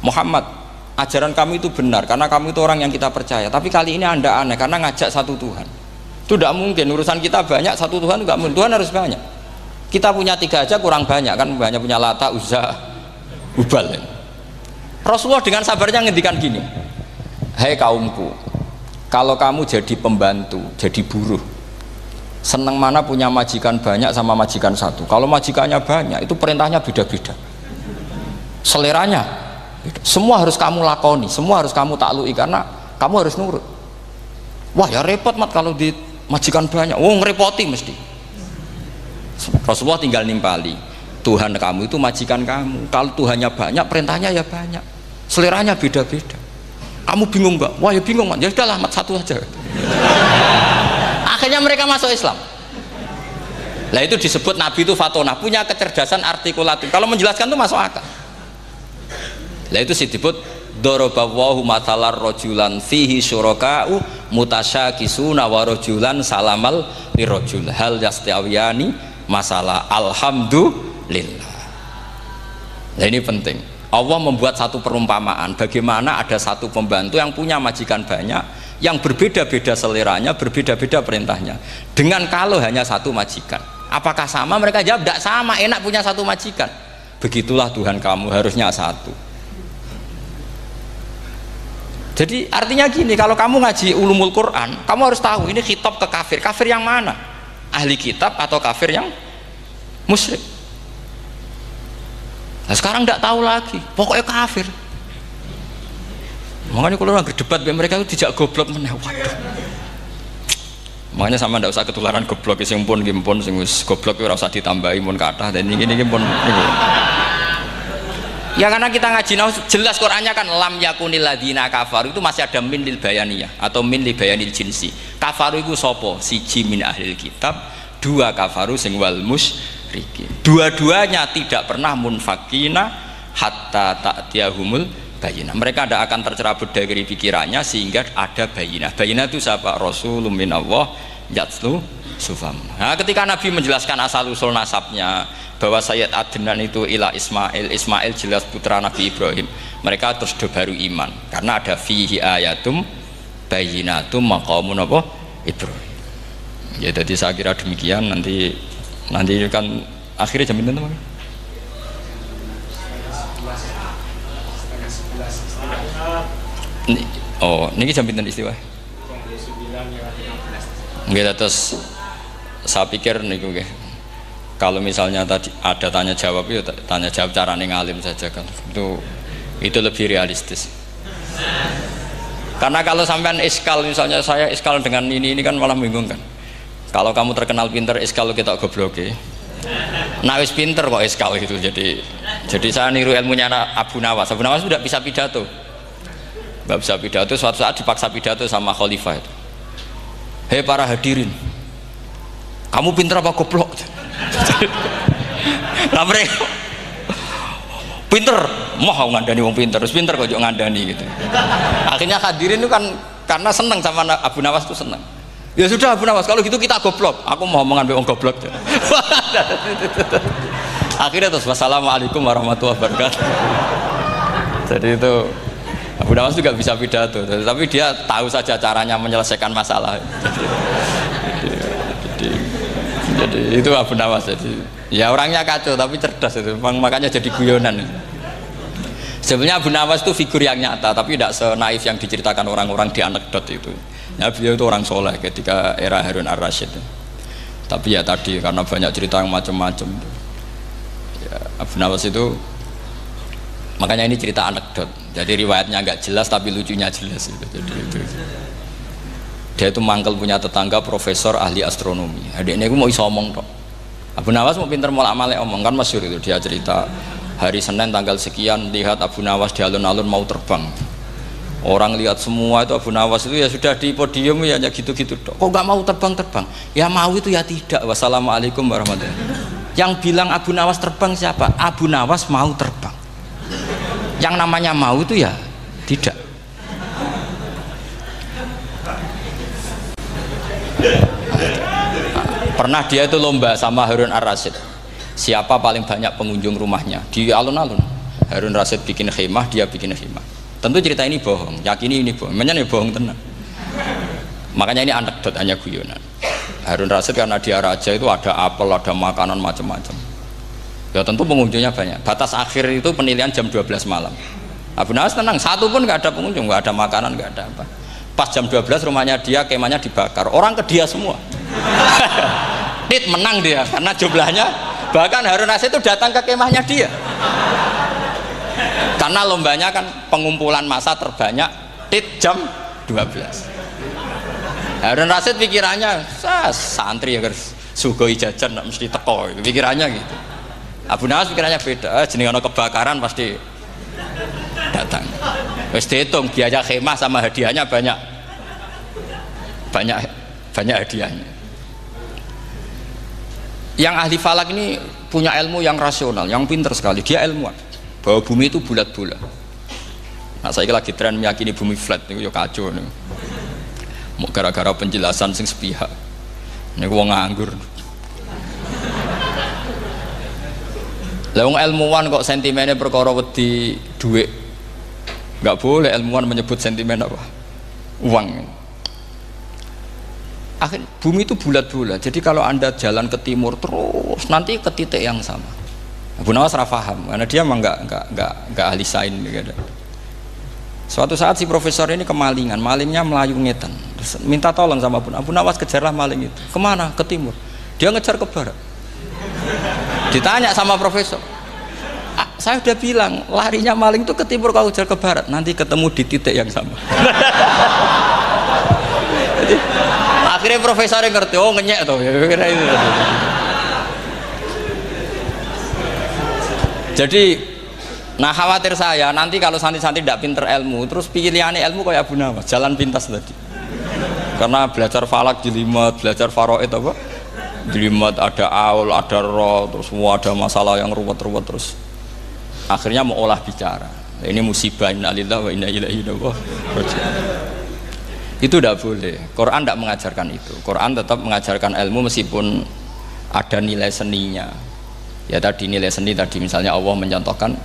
Muhammad, ajaran kami itu benar karena kamu itu orang yang kita percaya, tapi kali ini Anda aneh karena ngajak satu Tuhan. Itu tidak mungkin, urusan kita banyak, satu Tuhan enggak mungkin, Tuhan harus banyak. Kita punya 3 aja kurang banyak kan, banyak punya Lata, Uzza, Hubal. Rasulullah dengan sabarnya ngendikan gini, hei kaumku, kalau kamu jadi pembantu, jadi buruh, senang mana punya majikan banyak sama majikan satu? Kalau majikannya banyak, itu perintahnya beda-beda, seleranya beda. Semua harus kamu lakoni, semua harus kamu taklui, karena kamu harus nurut. Wah ya repot mat kalau di majikan banyak, ngerepoti mesti. Rasulullah tinggal nimpali, Tuhan kamu itu majikan kamu, kalau Tuhannya banyak, perintahnya ya banyak, seleranya beda-beda. Kamu bingung nggak? Wah ya bingung mat, ya udahlah mat satu aja. Akhirnya mereka masuk Islam. Nah itu disebut Nabi itu fatona, punya kecerdasan artikulatif, kalau menjelaskan itu masuk akal. Nah itu disebut dorobawahu matalar rojulan fihi syuraka'u mutasyakisuna wa rojulan salamal lirojul hal yastiawiyani masalah alhamdulillah. Nah ini penting, Allah membuat satu perumpamaan bagaimana ada satu pembantu yang punya majikan banyak, yang berbeda-beda seleranya, berbeda-beda perintahnya, dengan kalau hanya satu majikan. Apakah sama? Mereka jawab tidak sama, enak punya satu majikan. Begitulah Tuhan kamu, harusnya satu. Jadi artinya gini, kalau kamu ngaji ulumul Quran, kamu harus tahu ini khitab ke kafir. Kafir yang mana? Ahli kitab atau kafir yang musyrik? Nah sekarang tidak tahu lagi, pokoknya kafir. Makanya kalau orang berdebat mereka itu tidak goblok meneh. Waduh. Makanya sama tidak usah ketularan goblok, sing pun gimpun sing wis goblok ora usah ditambahi mun kathah dan ini pun niku. Ya karena kita ngaji jelas Qur'annya kan lam yakunil ladzina kafaru, itu masih ada min lil bayaniyah atau min li bayanil jinsi. Kafaru itu sopo? Siji min ahlil kitab, 2 kafaru sing wal musyrikin. Dua-duanya tidak pernah munfakina hatta ta'tiyahumul bayyinah. Mereka tidak akan tercerabut dari pikirannya sehingga ada bayyinah. Bayyinah itu siapa? Rasulun minallah yatslu sufam. Nah ketika Nabi menjelaskan asal usul nasabnya, bahwa Sayyid Adnan itu ila Ismail, Ismail jelas putra Nabi Ibrahim, mereka terus baru iman karena ada fihi ayatum bayyinatum maqamun apa Ibrahim. Ya jadi saya kira demikian. Nanti kan akhirnya jam berapa? Oh, niki jam pinten istiwa? Nggih, terus saya pikir niku nggih. Kalau misalnya tadi ada tanya jawab, ya tanya jawab carane ngalim saja kan. Itu lebih realistis. Karena kalau sampean iskal, misalnya saya iskal dengan ini kan malah bingung kan. Kalau kamu terkenal pinter, iskal kita goblok ya. Nah wis pinter kok iskal gitu. Jadi saya niru ilmunya Abu Nawas. Abu Nawas tidak bisa pidato. Nggak bisa pidato, suatu saat dipaksa pidato sama khalifah itu. Hei para hadirin, kamu pinter apa goblok? Lah mereka pinter, mau ngandani wong pinter, terus pinter kok ngandani gitu. Akhirnya hadirin itu kan karena seneng sama Abu Nawas itu seneng. Ya sudah Abu Nawas, kalau gitu kita goblok. Aku mau mengambil wong goblok. Akhirnya terus wassalamualaikum warahmatullahi wabarakatuh. Jadi itu Abu Nawas juga bisa pidato, tapi dia tahu saja caranya menyelesaikan masalah. Jadi itu Abu Nawas. Jadi ya orangnya kacau tapi cerdas itu, makanya jadi guyonan. Sebenarnya Abu Nawas itu figur yang nyata, tapi tidak senaif yang diceritakan orang-orang di anekdot itu. Ya, beliau itu orang soleh ketika era Harun ar-Rasyid. Tapi ya tadi karena banyak cerita yang macam-macam. Ya, Abu Nawas itu, makanya ini cerita anekdot. Jadi riwayatnya nggak jelas tapi lucunya jelas itu. Jadi itu. Dia itu mangkel punya tetangga profesor ahli astronomi. Adiknya aku mau iso omong tok. Abu Nawas mau pinter molak-malik omong kan masyhur itu. Dia cerita hari Senin tanggal sekian lihat Abu Nawas di alun-alun mau terbang. Orang lihat semua itu Abu Nawas itu ya sudah di podium ya gitu-gitu tok. Kok nggak mau terbang-terbang? Ya mau itu ya tidak. Wassalamualaikum warahmatullahi wabarakatuh. Yang bilang Abu Nawas terbang siapa? Abu Nawas mau terbang. Yang namanya mau itu ya tidak. Pernah dia itu lomba sama Harun ar-Rasyid. Siapa paling banyak pengunjung rumahnya di alun-alun. Harun Rasyid bikin khemah, dia bikin khemah. Tentu cerita ini bohong, yakini ini bohong. Memangnya ini bohong tenang. Makanya ini anekdot, hanya guyonan. Harun Rasyid karena dia raja itu ada apel, ada makanan macam-macam. Ya tentu pengunjungnya banyak. Batas akhir itu penilaian jam 12 malam. Abu Nawas tenang, satu pun nggak ada pengunjung, nggak ada makanan, nggak ada apa. Pas jam 12 rumahnya dia, kemahnya dibakar. Orang ke dia semua. Dit menang dia karena jumlahnya. Bahkan Harun Rasyid itu datang ke kemahnya dia. Karena lombanya kan pengumpulan massa terbanyak tit jam 12. Harun Rasyid pikirannya santri ya guys, sugoi jajan mesti teko, pikirannya gitu. Abu Nawas pikirannya beda, jenenge ana kebakaran pasti datang. Wis dihitung biaya khemah sama hadiahnya banyak hadiahnya. Yang ahli falak ini punya ilmu yang rasional, yang pinter sekali. Dia ilmuwan bahwa bumi itu bulat-bulat. Nah saya lagi tren meyakini bumi flat itu ya kacau nih. Mau gara-gara penjelasan sing sepihak. Ini gua nganggur. Lah wong ilmuwan kok sentimennya perkara wedi duit. Enggak boleh ilmuwan menyebut sentimen apa? Uang. Akhir bumi itu bulat-bulat. Jadi kalau Anda jalan ke timur terus nanti ke titik yang sama. Abu Nawas paham karena dia memang enggak ahli sains gitu. Suatu saat si profesor ini kemalingan, malingnya melayu ngetan. Terus minta tolong sama Abu Nawas, kejarlah maling itu. Kemana? Ke timur. Dia ngejar ke barat. Ditanya sama profesor, saya udah bilang larinya maling itu ke timur, kalau kejar ke barat nanti ketemu di titik yang sama. Jadi, akhirnya profesornya ngerti, oh ngenyek tuh. Jadi, nah khawatir saya nanti kalau santri-santri tidak pinter ilmu, terus pilihannya ilmu kayak Abu Nawas, jalan pintas tadi. Karena belajar falak jelimet, belajar faraid apa? Jelimet, ada aul, ada roh, terus semua ada masalah yang ruwet-ruwet terus. Akhirnya mau olah bicara. Ini musibah inna lillahi wa inna ilaihi raji'un. Itu tidak boleh. Quran tidak mengajarkan itu. Quran tetap mengajarkan ilmu meskipun ada nilai seninya. Ya tadi nilai seni tadi misalnya Allah mencontohkan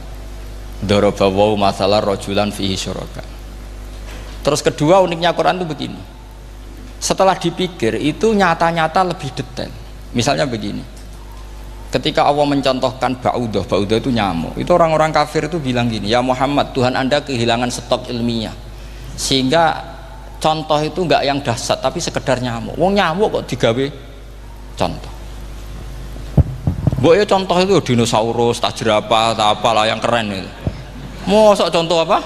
darabawu masalah rajulan fihi syuraka. Terus kedua uniknya Quran itu begini. Setelah dipikir itu nyata-nyata lebih detail. Misalnya begini. ketika Allah mencontohkan ba'udah itu nyamuk, itu orang-orang kafir itu bilang gini, ya Muhammad, Tuhan Anda kehilangan stok ilmiah sehingga contoh itu enggak yang dahsyat tapi sekedar nyamuk. Wong nyamuk kok digawe contoh. Mbok ya contoh itu dinosaurus, tak jerapah, tak apalah yang keren itu. Mosok contoh apa?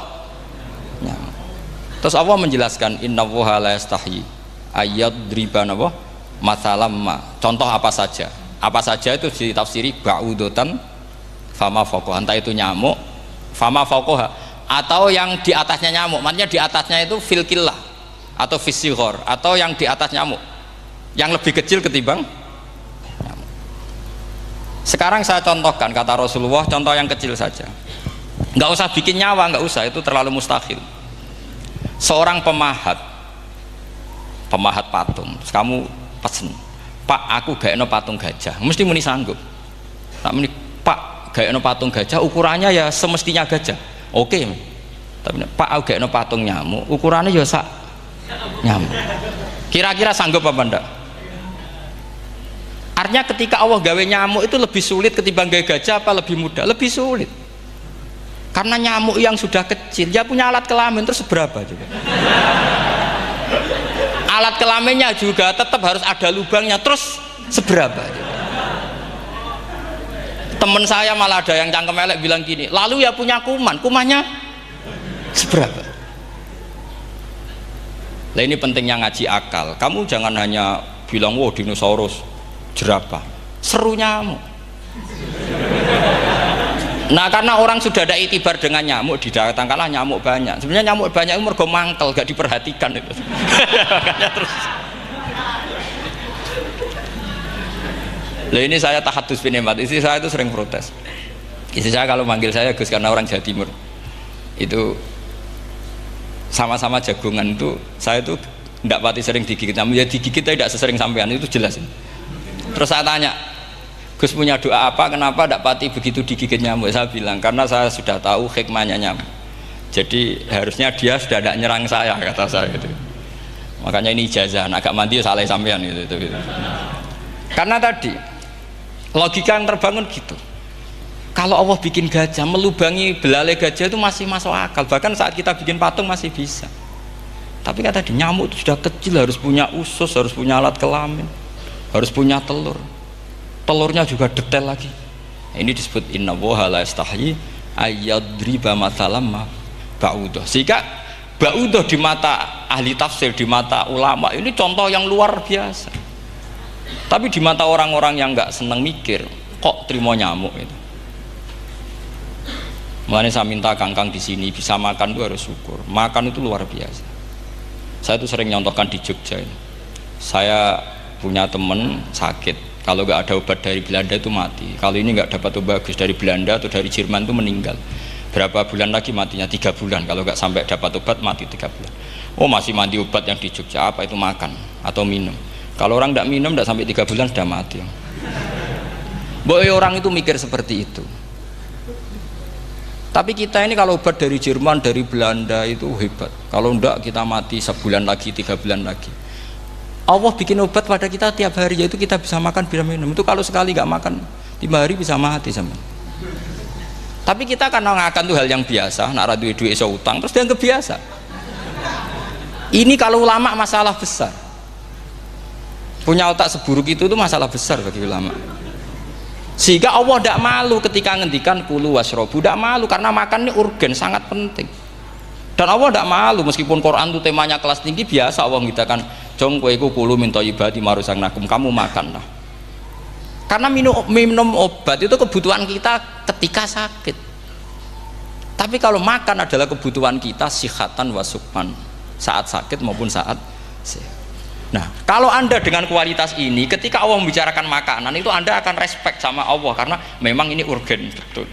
Nyamuk. Terus Allah menjelaskan innallaha la yastahyi ayyadriba apa? Mathalamma. Contoh apa saja? Apa saja itu ditafsiri ba'udotan fama fawqaha, entah itu nyamuk fama fawqaha atau yang di atasnya nyamuk, maksudnya di atasnya itu fil killah atau fisighor, atau yang di atas nyamuk yang lebih kecil ketimbang nyamuk. Sekarang saya contohkan, kata Rasulullah, contoh yang kecil saja, nggak usah bikin nyawa, nggak usah, itu terlalu mustahil. Seorang pemahat patung, terus kamu pesen, Pak, aku gaekno patung gajah, mesti muni sanggup. Tak muni, Pak, gaekno patung gajah, ukurannya ya semestinya gajah. Oke. Tapi Pak, aku gaekno patung nyamuk, ukurannya ya sak nyamuk. Kira-kira sanggup apa enggak? Artinya ketika Allah gawe nyamuk itu lebih sulit ketimbang gawe gajah apa lebih mudah? Lebih sulit. Karena nyamuk yang sudah kecil, dia punya alat kelamin terus seberapa juga? Alat kelaminnya juga tetap harus ada lubangnya, terus seberapa? Temen saya malah ada yang cangkem elek bilang gini, lalu ya punya kumannya seberapa? Nah ini pentingnya ngaji akal. Kamu jangan hanya bilang, wow dinosaurus, jerapah, seru nyamuk. Nah karena orang sudah ada itibar dengan nyamuk, didatangkanlah nyamuk banyak. Sebenarnya nyamuk banyak itu mergo mangkel, gak diperhatikan itu. Makanya terus. Lah ini saya tahadus binemat, istri saya itu sering protes. Istri saya kalau manggil saya Gus karena orang Jawa Timur. Itu sama-sama jagongan itu, saya itu tidak pati sering digigit nyamuk, ya digigit tidak sesering sampean, itu jelas. Terus saya tanya, Gus punya doa apa, kenapa tidak pati begitu digigit nyamuk? Saya bilang karena saya sudah tahu hikmahnya nyamuk, jadi harusnya dia sudah tidak nyerang saya, kata saya gitu. Makanya ini ijazah, agak mandi salah sampean gitu. Karena tadi logika yang terbangun gitu, kalau Allah bikin gajah, melubangi belalai gajah itu masih masuk akal, bahkan saat kita bikin patung masih bisa. Tapi kata tadi nyamuk itu sudah kecil, harus punya usus, harus punya alat kelamin, harus punya telur, telurnya juga detail lagi. Ini disebut innallaha la yastahyi ayyadriba mathalam ba'udah. Sehingga ba'udah di mata ahli tafsir, di mata ulama ini contoh yang luar biasa. Tapi di mata orang-orang yang nggak seneng mikir, kok terima nyamuk itu. Makanya saya minta kangkang di sini bisa makan itu harus syukur. Makan itu luar biasa. Saya itu sering nyontohkan di Jogja ini. Saya punya teman sakit, kalau nggak ada obat dari Belanda itu mati. Kalau ini nggak dapat obat bagus dari Belanda atau dari Jerman itu meninggal. Berapa bulan lagi matinya? 3 bulan. Kalau nggak sampai dapat obat mati 3 bulan. Oh masih mandi obat yang di Jogja, apa itu makan atau minum? Kalau orang tidak minum tidak sampai 3 bulan sudah mati. Boy orang itu mikir seperti itu. Tapi kita ini kalau obat dari Jerman, dari Belanda itu hebat. Kalau enggak kita mati sebulan lagi, 3 bulan lagi. Allah bikin obat pada kita tiap hari, yaitu kita bisa makan, bisa minum. Itu kalau sekali nggak makan 5 hari bisa mati sama. Tapi kita karena ngakan itu hal yang biasa, nak duit iso utang, terus dianggap biasa. Ini kalau ulama masalah besar. Punya otak seburuk itu masalah besar bagi ulama. Sehingga Allah tidak malu ketika ngendikan kulu wasrobu, tidak malu karena makan ini urgen, sangat penting. Dan Allah tidak malu meskipun Quran itu temanya kelas tinggi, biasa Allah mengatakan jong koweku kulu min thayyibati maruzaqnakum, kamu makanlah. Karena minum obat itu kebutuhan kita ketika sakit. Tapi kalau makan adalah kebutuhan kita sihatan wasukman, saat sakit maupun saat sehat. Nah, kalau Anda dengan kualitas ini, ketika Allah membicarakan makanan itu Anda akan respect sama Allah karena memang ini urgen betul.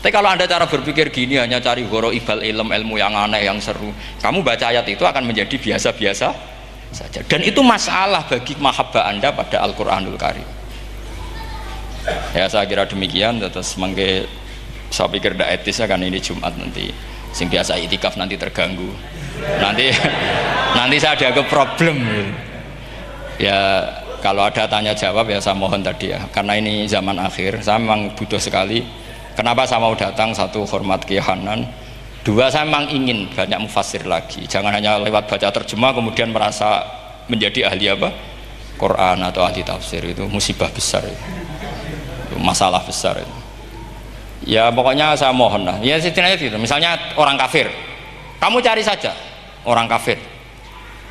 Tapi kalau Anda cara berpikir gini, hanya cari goro ibal ilmu yang aneh, yang seru, kamu baca ayat itu akan menjadi biasa-biasa saja. Dan itu masalah bagi mahabbah Anda pada Al-Quranul Karim. Ya saya kira demikian. Terus mangke saya pikir tidak etis ya, karena ini Jumat nanti sing biasa itikaf nanti terganggu. Nanti saya ada ke problem. Ya Kalau ada tanya jawab ya saya mohon tadi ya, karena ini zaman akhir, saya memang butuh sekali. Kenapa saya mau datang? Satu, hormat Kiai Hanan. Dua, saya memang ingin banyak mufassir lagi. Jangan hanya lewat baca terjemah kemudian merasa menjadi ahli apa? Quran atau ahli tafsir. Itu musibah besar itu masalah besar itu. Ya pokoknya saya mohon lah. Ya setidaknya gitu. Misalnya orang kafir, kamu cari saja orang kafir.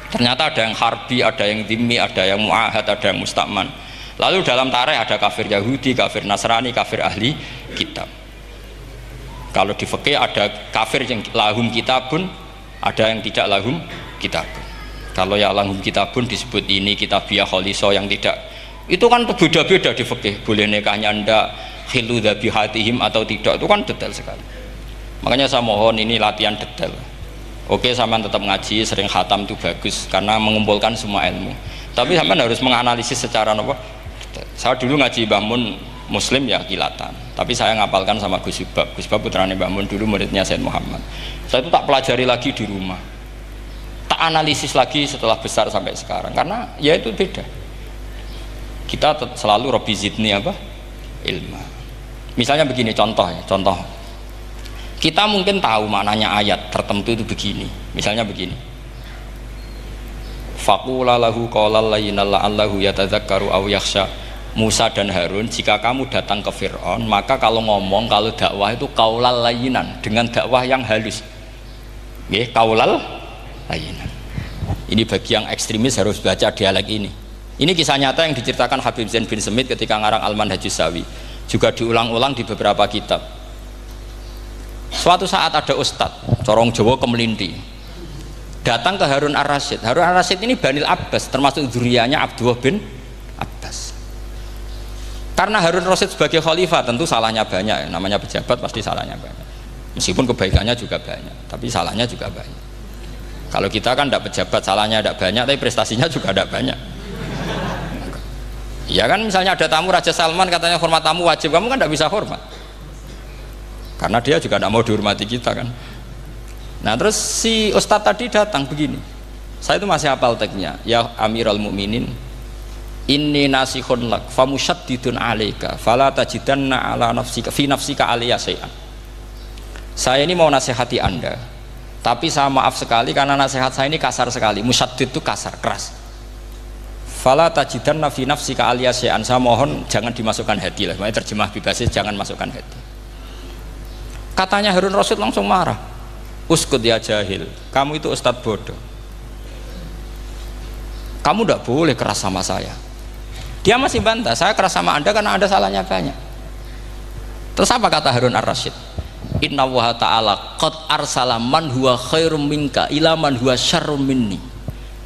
Ternyata ada yang harbi, ada yang dhimmi, ada yang mu'ahad, ada yang mustakman. Lalu dalam tarikh ada kafir Yahudi, kafir Nasrani, kafir ahli kitab. Kalau di fikih ada kafir yang lahum kitabun, ada yang tidak lahum kitabun. Kalau yang lahum kitabun disebut ini kitabiyah kholiso, yang tidak. Itu kan berbeda-beda di fikih. Boleh nikahnya ndak, khilu dhabihatihim atau tidak, itu kan detail sekali. Makanya saya mohon ini latihan detail. Oke, sampean tetap ngaji, sering khatam itu bagus karena mengumpulkan semua ilmu. Tapi sampean harus menganalisis secara apa? Saya dulu ngaji Mbah Mun Muslim ya kilatan. Tapi saya ngapalkan sama Gus Subab. Gus Subab putranya Mbah Mun, dulu muridnya Said Muhammad. Saya itu tak pelajari lagi di rumah. Tak analisis lagi setelah besar sampai sekarang karena ya itu beda. Kita selalu Rabbi zidni apa? Ilma. Misalnya begini contoh ya, contoh. Kita mungkin tahu maknanya ayat tertentu itu begini. Misalnya begini. Faqula lahu qaulal layyinal la'allahu yatadzakkaru aw yakhsha. Musa dan Harun, jika kamu datang ke Fir'aun, maka kalau ngomong, kalau dakwah itu qaulal layyinan, dengan dakwah yang halus. Nggih, qaulal layyinan. Ini bagi yang ekstremis harus baca dialek ini. Ini kisah nyata yang diceritakan Habib Zain bin Semit ketika ngarang Al-Manhajus Sawi. Juga diulang-ulang di beberapa kitab. Suatu saat ada ustadz corong Jawa Kemelinti datang ke Harun Ar-Rasyid. Harun Ar-Rasyid ini Banil Abbas, termasuk zuriyahnya Abdullah bin Abbas. Karena Harun Ar-Rasyid sebagai khalifah tentu salahnya banyak, namanya pejabat pasti salahnya banyak. Meskipun kebaikannya juga banyak, tapi salahnya juga banyak. Kalau kita kan tidak pejabat, salahnya tidak banyak, tapi prestasinya juga tidak banyak. Ya kan, misalnya ada tamu Raja Salman katanya hormat tamu wajib, kamu kan tidak bisa hormat. Karena dia juga tidak mau dihormati kita kan. Nah terus si ustadz tadi datang begini, saya itu masih hafal teksnya. Ya Amirul Mukminin, inni nasihun lak famusyaddidun alaika fala tajidanna ala nafsika fi nafsika aliyya syai'an. Saya ini mau nasihati anda, tapi saya maaf sekali karena nasihat saya ini kasar sekali. Musyaddid itu kasar, keras. Fala tajidanna fi nafsika aliyya syai'an. Saya mohon jangan dimasukkan hati lah. Makanya terjemah bebasnya jangan masukkan hati. Katanya Harun Rasyid langsung marah. Uskut ya jahil, kamu itu ustadz bodoh. Kamu tidak boleh keras sama saya. Dia masih bantah, saya keras sama anda karena anda salahnya banyak. Terus apa kata Harun Ar-Rasyid? Inna wa ta'ala qad arsala man huwa khairum minka ila man huwa syarrum minni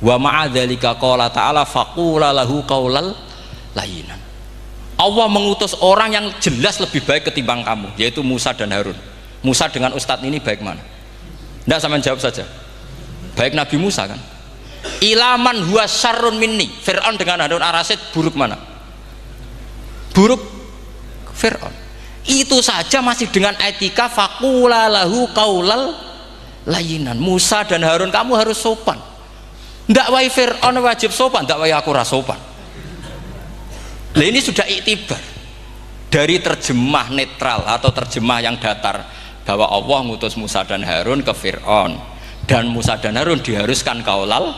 wa ma'adzalika qala ta'ala faqula lahu qaulal layyinan. Allah mengutus orang yang jelas lebih baik ketimbang kamu, yaitu Musa dan Harun. Musa dengan ustadz ini baik mana? Tidak, sama jawab saja. Baik Nabi Musa kan. Ilaman huwa syarrun minni. Fir'aun dengan Harun Ar-Rasyid buruk mana? Buruk Fir'aun. Itu saja masih dengan etika faqula lahu qaulal layyinan. Musa dan Harun kamu harus sopan. Tidak wae Fir'aun wajib sopan, tidak wae aku ras sopan. Nah ini sudah iktibar dari terjemah netral atau terjemah yang datar bahwa Allah ngutus Musa dan Harun ke Fir'aun dan Musa dan Harun diharuskan kaulal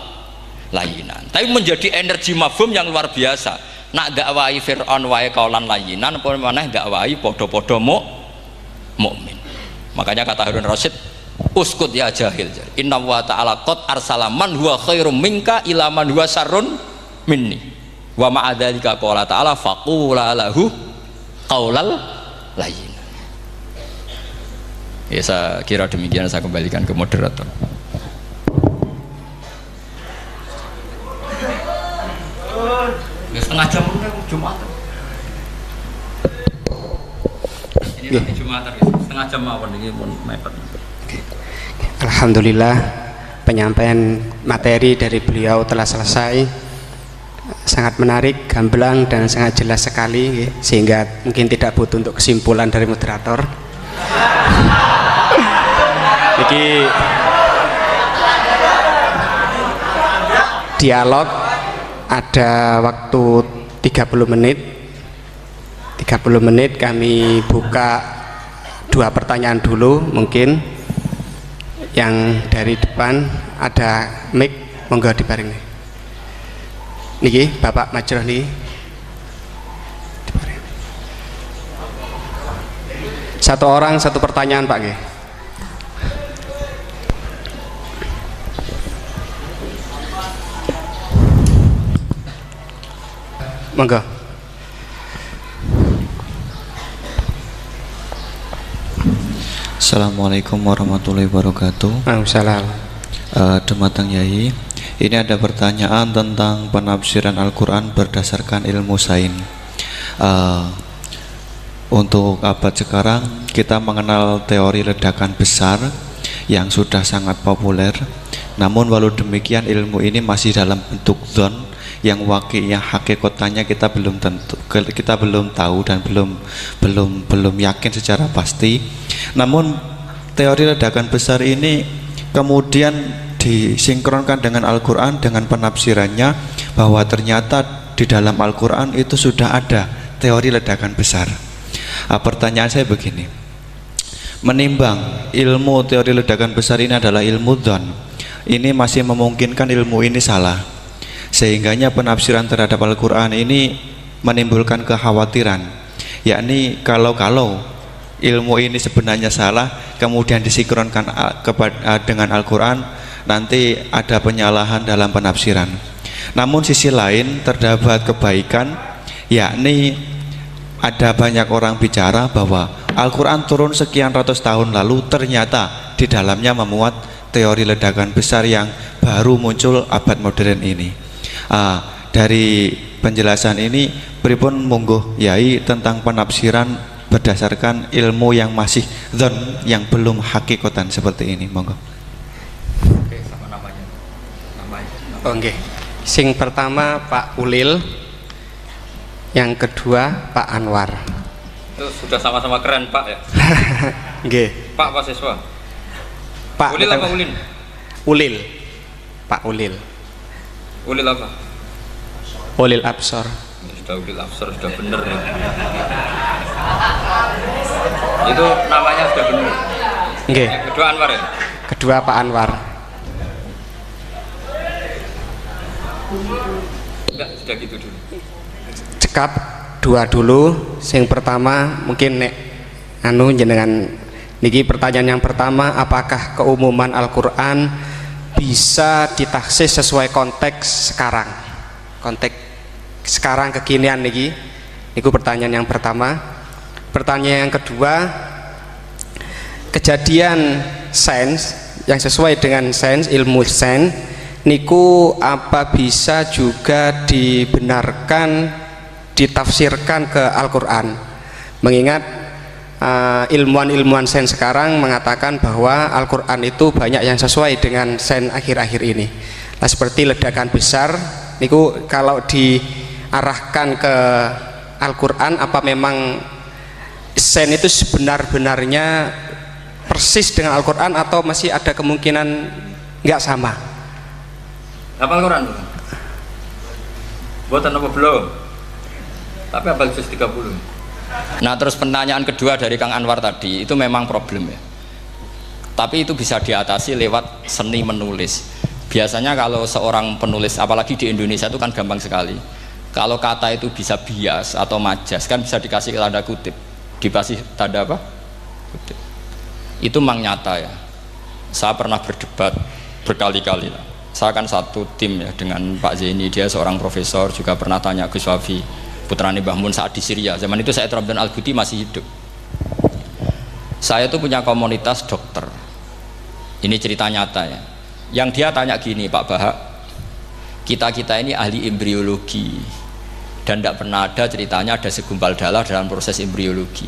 layinan. Tapi menjadi energi mafhum yang luar biasa. Nak dakwai Fir'aun wae kaulan layinan, apa maneh dakwai podo-podo mukmin. Makanya kata Harun Rasyid, uskut ya jahil. Inna wa ta'ala qad arsala man huwa khairum minka ila man huwa syarrun minni. Wa ma'adzalika qala ta'ala faqula lahu qaulal layyin. Ya saya kira demikian, saya kembalikan ke moderator. Ya, setengah jam Jumatan. Ini nanti Jumatan setengah jam apa ini pun mepet. Alhamdulillah penyampaian materi dari beliau telah selesai. Sangat menarik, gamblang dan sangat jelas sekali, sehingga mungkin tidak butuh untuk kesimpulan dari moderator. Jadi dialog ada waktu 30 menit. 30 menit kami buka 2 pertanyaan dulu. Mungkin yang dari depan ada mic, monggo dibaring niki Bapak Majroh niki. Satu orang satu pertanyaan Pak nggih. Monggo. Assalamualaikum warahmatullahi wabarakatuh. Waalaikumsalam. Dumateng Yai, ini ada pertanyaan tentang penafsiran Al-Quran berdasarkan ilmu sains. Untuk abad sekarang kita mengenal teori ledakan besar yang sudah sangat populer. Namun walau demikian ilmu ini masih dalam bentuk zon yang wakilnya hakikatnya kita belum tahu dan belum yakin secara pasti. Namun teori ledakan besar ini kemudian disinkronkan dengan Al-Quran dengan penafsirannya bahwa ternyata di dalam Al-Quran itu sudah ada teori ledakan besar. Pertanyaan saya begini, menimbang ilmu teori ledakan besar ini adalah ilmu dzon, ini masih memungkinkan ilmu ini salah, sehingganya penafsiran terhadap Al-Quran ini menimbulkan kekhawatiran, yakni kalau ilmu ini sebenarnya salah kemudian disinkronkan dengan Al-Quran, nanti ada penyalahan dalam penafsiran. Namun sisi lain terdapat kebaikan, yakni ada banyak orang bicara bahwa Al-Quran turun sekian ratus tahun lalu ternyata di dalamnya memuat teori ledakan besar yang baru muncul abad modern ini. Dari penjelasan ini pripun monggo Yai tentang penafsiran berdasarkan ilmu yang masih dzon, yang belum hakikatan seperti ini, monggo. Oke, sama namanya. Oke. Sing pertama Pak Ulil, yang kedua Pak Anwar. Itu sudah sama-sama keren Pak ya. Nggih. Pak siswa. Pak Ulil apa Ulin? Ulil. Pak Ulil. Ulil apa? Ulil Absor. Sudah Ulil Absor, sudah bener ya. Itu namanya sudah bener. Nggih. Yang kedua Anwar ya? Kedua Pak Anwar. Enggak, sudah gitu dulu. Cekap dua dulu. Sing pertama mungkin nek jenengan niki pertanyaan yang pertama, apakah keumuman Al-Quran bisa ditaksis sesuai konteks sekarang, konteks sekarang kekinian niki. Niku pertanyaan yang pertama. Pertanyaan yang kedua, kejadian sains yang sesuai dengan sains, ilmu sains niku apa bisa juga dibenarkan, ditafsirkan ke Al-Quran, mengingat ilmuwan-ilmuwan sains sekarang mengatakan bahwa Al-Quran itu banyak yang sesuai dengan sains akhir-akhir ini. Nah, seperti ledakan besar niku kalau diarahkan ke Al-Quran, apa memang sains itu sebenar-benarnya persis dengan Al-Quran atau masih ada kemungkinan nggak sama? Hafal Quran bukan? Buatan apa belum? Tapi hafal juz 30. Nah, terus pertanyaan kedua dari Kang Anwar tadi itu memang problem ya. Tapi itu bisa diatasi lewat seni menulis. Biasanya kalau seorang penulis, apalagi di Indonesia itu kan gampang sekali. Kalau kata itu bisa bias atau majas kan bisa dikasih tanda kutip. Dikasih tanda apa? Kutip. Itu memang nyata ya. Saya pernah berdebat berkali-kali lah. Saya kan satu tim ya dengan Pak Zaini, dia seorang profesor, juga pernah tanya Gus Wafi, putrane Mbah Mun saat di Syria. Zaman itu saya Ramdan Al-Ghouti masih hidup. Saya itu punya komunitas dokter. Ini cerita nyata ya. Yang dia tanya gini, Pak Bahak, kita ini ahli embriologi dan tidak pernah ada ceritanya ada segumpal darah dalam proses embriologi.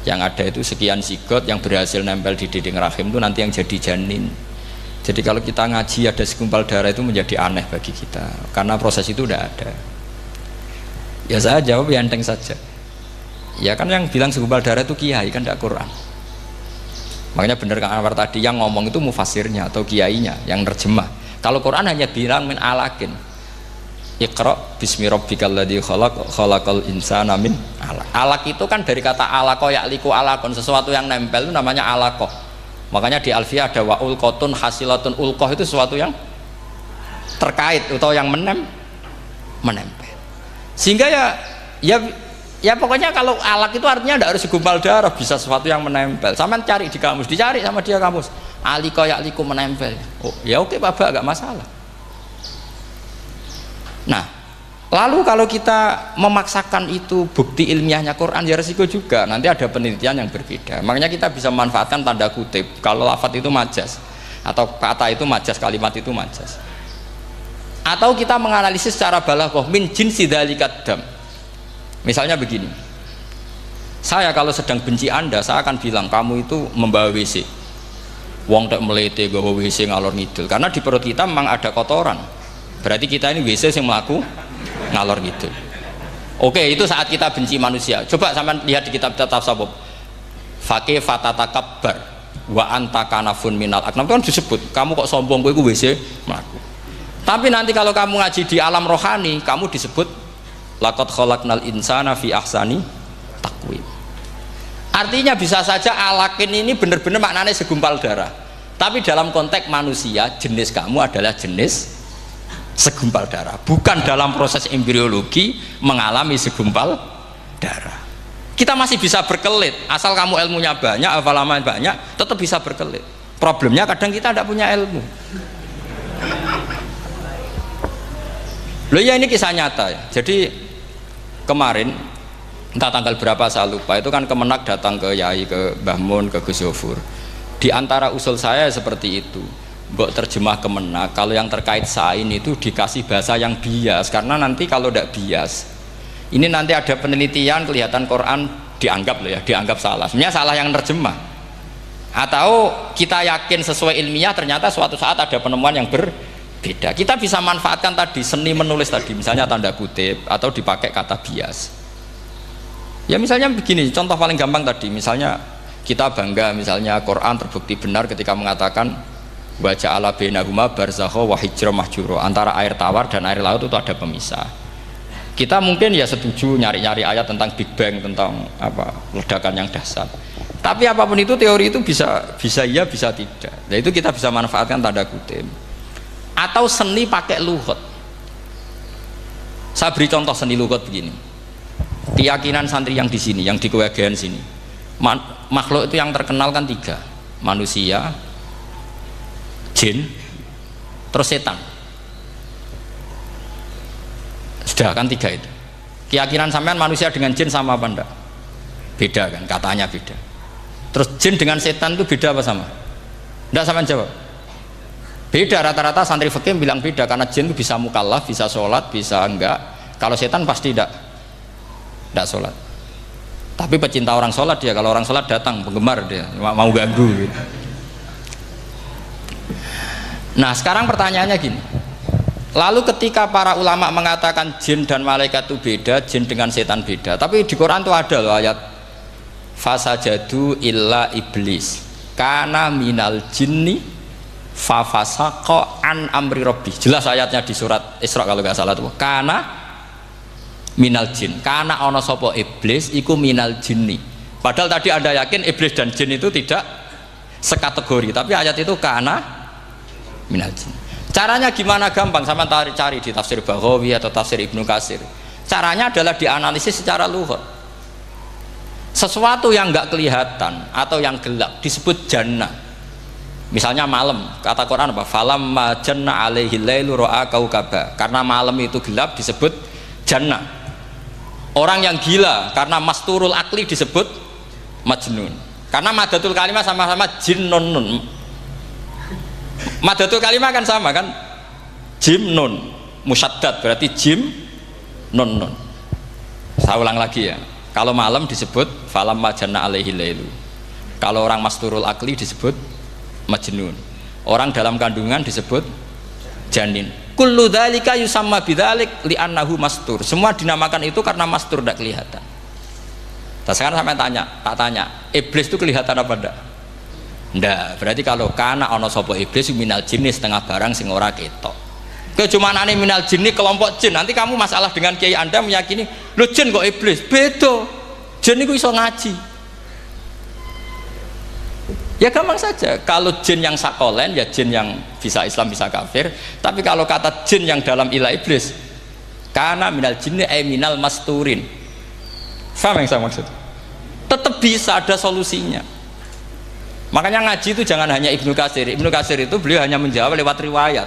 Yang ada itu sekian zigot yang berhasil nempel di dinding rahim itu nanti yang jadi janin. Jadi kalau kita ngaji ada segumpal darah itu menjadi aneh bagi kita karena proses itu tidak ada. Ya saya jawab ya enteng saja. Ya kan yang bilang segumpal darah itu kiai kan tidak Quran. Makanya benar Kang Anwar tadi yang ngomong itu mufasirnya atau kiainya yang nerjemah. Kalau Quran hanya bilang min alakin. Iqra bismi rabbikal ladzi khalaq khalaqal insana min alaq. Alaq itu kan dari kata alaqa ya'liku alaqon, sesuatu yang nempel itu namanya alaqah. Makanya di Alfiyah ada wa ulqatun hasilatun, ulqah itu sesuatu yang terkait atau yang menempel. Sehingga ya pokoknya kalau alaq itu artinya tidak harus segumpal darah, bisa sesuatu yang menempel. Sama cari di kamus, dicari sama dia kamus. Alika ya'liku menempel. Oh, ya oke Bapak, enggak masalah. Nah, lalu kalau kita memaksakan itu bukti ilmiahnya Quran, ya resiko juga. Nanti ada penelitian yang berbeda. Makanya kita bisa memanfaatkan tanda kutip. Kalau lafadz itu majas, atau kata itu majas, kalimat itu majas. Atau kita menganalisis secara balaghah min jinsi dzalikat dam. Misalnya begini. Saya kalau sedang benci Anda, saya akan bilang kamu itu membawa WC. Wong tak melete gawa WC ngalor ngidul. Karena di perut kita memang ada kotoran. Berarti kita ini WC yang melaku ngalor gitu. Oke, itu saat kita benci manusia. Coba sampean lihat di kitab tasawuf. Faqih fatatakabbar wa anta kanafun minal aknam, itu kan disebut kamu kok sombong, kowe iku WC melaku. Tapi nanti kalau kamu ngaji di alam rohani, kamu disebut laqad khalaqnal insana fi ahsani taqwim. Artinya bisa saja alakin ini benar-benar maknanya segumpal darah. Tapi dalam konteks manusia, jenis kamu adalah jenis segumpal darah, bukan dalam proses embriologi mengalami segumpal darah. Kita masih bisa berkelit, asal kamu ilmunya banyak, hafalaman banyak, tetap bisa berkelit. Problemnya kadang kita tidak punya ilmu. Loh ya, ini kisah nyata ya. Jadi kemarin entah tanggal berapa saya lupa, itu kan Kemenak datang ke Yai, ke Mbah Mun, ke Gus Zofur. Di antara usul saya seperti itu. Mbok terjemah Kemenak, kalau yang terkait sain itu dikasih bahasa yang bias, karena nanti kalau tidak bias, ini nanti ada penelitian kelihatan Quran dianggap loh ya, dianggap salah. Sebenarnya salah yang terjemah. Atau kita yakin sesuai ilmiah, ternyata suatu saat ada penemuan yang berbeda. Kita bisa manfaatkan tadi seni menulis tadi, misalnya tanda kutip atau dipakai kata bias. Ya misalnya begini, contoh paling gampang tadi, misalnya kita bangga, misalnya Quran terbukti benar ketika mengatakan baca ala bainahuma barzakha wa hijra mahjura, antara air tawar dan air laut itu ada pemisah. Kita mungkin ya setuju nyari-nyari ayat tentang Big Bang, tentang apa ledakan yang dahsyat. Tapi apapun itu teori itu bisa iya bisa tidak. Nah itu kita bisa manfaatkan tanda kutip. Atau seni pakai lughat. Saya beri contoh seni lughat begini. Keyakinan santri yang di sini, yang di kewagian sini, makhluk itu yang terkenal kan 3, manusia, jin, terus setan. Sudah kan 3 itu. Keyakinan sampean manusia dengan jin sama apa enggak? Beda kan, katanya beda. Terus jin dengan setan itu beda apa sama? Enggak, sampean jawab. Beda, rata-rata santri fikih bilang beda, karena jin itu bisa mukallaf, bisa sholat, bisa enggak. Kalau setan pasti enggak sholat. Tapi pecinta orang sholat dia, kalau orang sholat datang, penggemar dia, mau ganggu gitu. Nah sekarang pertanyaannya gini, lalu ketika para ulama mengatakan jin dan malaikat itu beda, jin dengan setan beda, tapi di Quran itu ada loh ayat fasajadu illa iblis kana minal jinni fafasaqa an amri rabbi. Jelas ayatnya di surat Isra kalau nggak salah tuh, kana minal jin, kana ono sopo iblis iku minal jinni. Padahal tadi Anda yakin iblis dan jin itu tidak sekategori, tapi ayat itu kana minal jin. Caranya gimana? Gampang, sama cari di tafsir Baghawi atau tafsir Ibnu Katsir. Caranya adalah dianalisis secara lughat. Sesuatu yang enggak kelihatan atau yang gelap disebut jannah. Misalnya malam, kata Quran apa? Falamma janna alaihi lailu ra'a kaukaba. Karena malam itu gelap disebut jannah. Orang yang gila karena masturul akli disebut majnun. Karena madatul kalimah sama-sama jinnun. Madatul kalimah kan sama kan, jim nun musyaddad berarti jim nun nun. Saya ulang lagi ya, kalau malam disebut falamma janna alaihi lailu, kalau orang masturul akli disebut majnun, orang dalam kandungan disebut janin. Kullu dzalika yusamma bidzalik li'annahu mastur. Semua dinamakan itu karena mastur, tidak kelihatan. Nah, sekarang sampai tak tanya, iblis itu kelihatan apa enggak? Ndak, berarti kalau kana ana sapa iblis minal jinni setengah barang sing ora ketok. Kecumanane minal jinni kelompok jin. Nanti kamu masalah dengan kiai Anda meyakini, "Lho jin kok iblis?" Beda. Jin itu iso ngaji. Ya gampang saja. Kalau jin yang sakolen ya jin yang bisa Islam bisa kafir. Tapi kalau kata jin yang dalam ilah iblis, karena minal jinni minal masturin. Faham yang saya maksud? Tetap bisa ada solusinya. Makanya ngaji itu jangan hanya Ibnu Katsir. Ibnu Katsir itu beliau hanya menjawab lewat riwayat.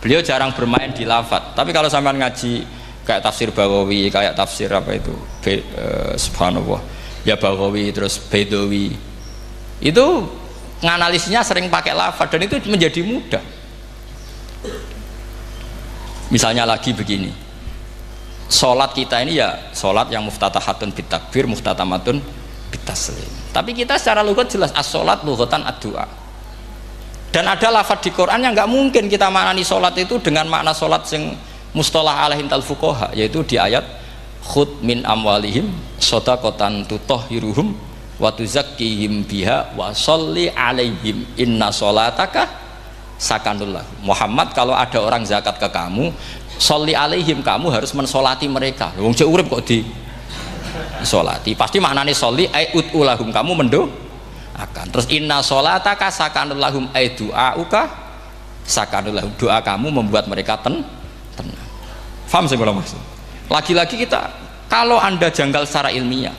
Beliau jarang bermain di lafadz. Tapi kalau sampean ngaji kayak tafsir Baghawi, kayak tafsir apa itu, subhanallah, ya Baghawi terus Baidawi, itu nganalisnya sering pakai lafadz dan itu menjadi mudah. Misalnya lagi begini, sholat kita ini ya sholat yang muftatahatun bitakbir, muftatamatun bitaslim. Tapi kita secara lughat jelas as-sholat lughatan ad-du'a. Dan ada lafadz di Quran yang nggak mungkin kita maknani sholat itu dengan makna sholat yang mustalah alaihim tal fuqaha, yaitu di ayat khud min amwalihim shadaqatan tutahhiruhum wa tuzakkihim biha wa sholli alaihim inna sholataka sakanul lahum. Muhammad, kalau ada orang zakat ke kamu, sholli alaihim, kamu harus mensolati mereka. Wong cek urip kok di solati, pasti maknane sholli ai utulahum, kamu akan. Terus inna sholataka sakanul lahum ay du'auka sakanul lahum, doa kamu membuat mereka tenang. Faham sih kalau maksud? Lagi-lagi kita, kalau Anda janggal secara ilmiah,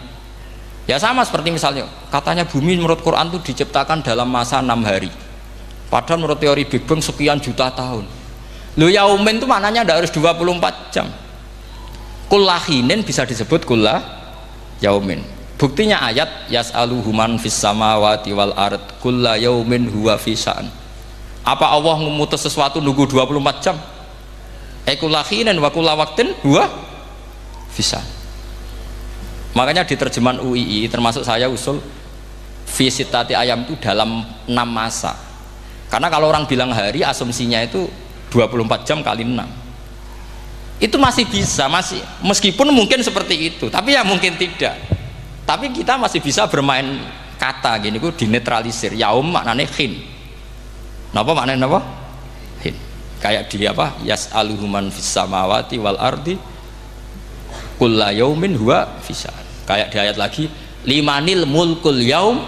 ya sama seperti misalnya katanya bumi menurut Quran itu diciptakan dalam masa 6 hari, padahal menurut teori Big Bang sekian juta tahun. Lo yaumin itu maknanya tidak harus 24 jam. Kullahinin bisa disebut kullah yaumin. Buktinya ayat yas'aluhu man fis samawati wal ard kulla yaumin huwa fi sya'an. Apa Allah memutus sesuatu nunggu 24 jam? Kullahinin wa kulla waqtin huwa fi sya'an. Makanya di terjemahan UII termasuk saya usul fi sittati ayam itu dalam 6 masa. Karena kalau orang bilang hari asumsinya itu 24 jam kali 6. Itu masih bisa, masih meskipun mungkin seperti itu, tapi ya mungkin tidak. Tapi kita masih bisa bermain kata gini, ku dinetralisir. Yaum maknanya khin. Napa maknanya napa? Khin. Kayak di apa? Yas'aluhu man fis samawati wal ardi kulla yaumin huwa fisa. Kayak di ayat lagi, limanil mulkul yaum.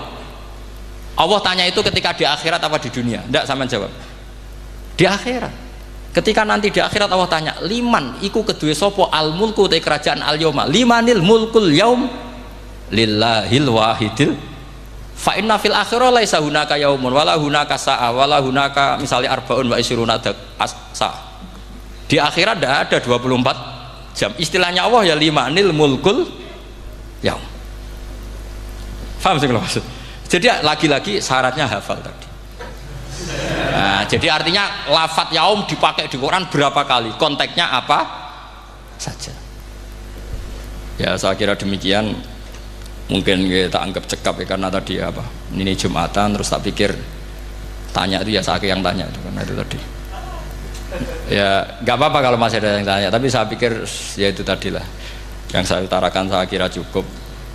Allah tanya itu ketika di akhirat apa di dunia? Enggak, sama jawab. Di akhirat. Ketika nanti di akhirat Allah tanya, liman iku kedue sapa al mulku te kerajaan al yauma. Limanil mulkul yaum lillahil wahidil fa inna fil akhirah laisa hunaka yaumun wala hunaka sa'a wala hunaka misalnya arbaun wa isyruna sa. Di akhirat tidak ada 24 jam. Istilahnya Allah ya limanil mulkul yaum. Paham sih kalau maksud? Jadi lagi-lagi syaratnya hafal tadi. Nah, jadi artinya lafadz yaum dipakai di Quran berapa kali? Konteksnya apa saja. Ya saya kira demikian. Mungkin kita anggap cekap ya, karena tadi apa ini Jumatan, terus tak pikir tanya itu ya saya yang tanya itu, karena itu tadi ya nggak apa-apa kalau masih ada yang tanya, tapi saya pikir ya itu tadilah yang saya utarakan, saya kira cukup.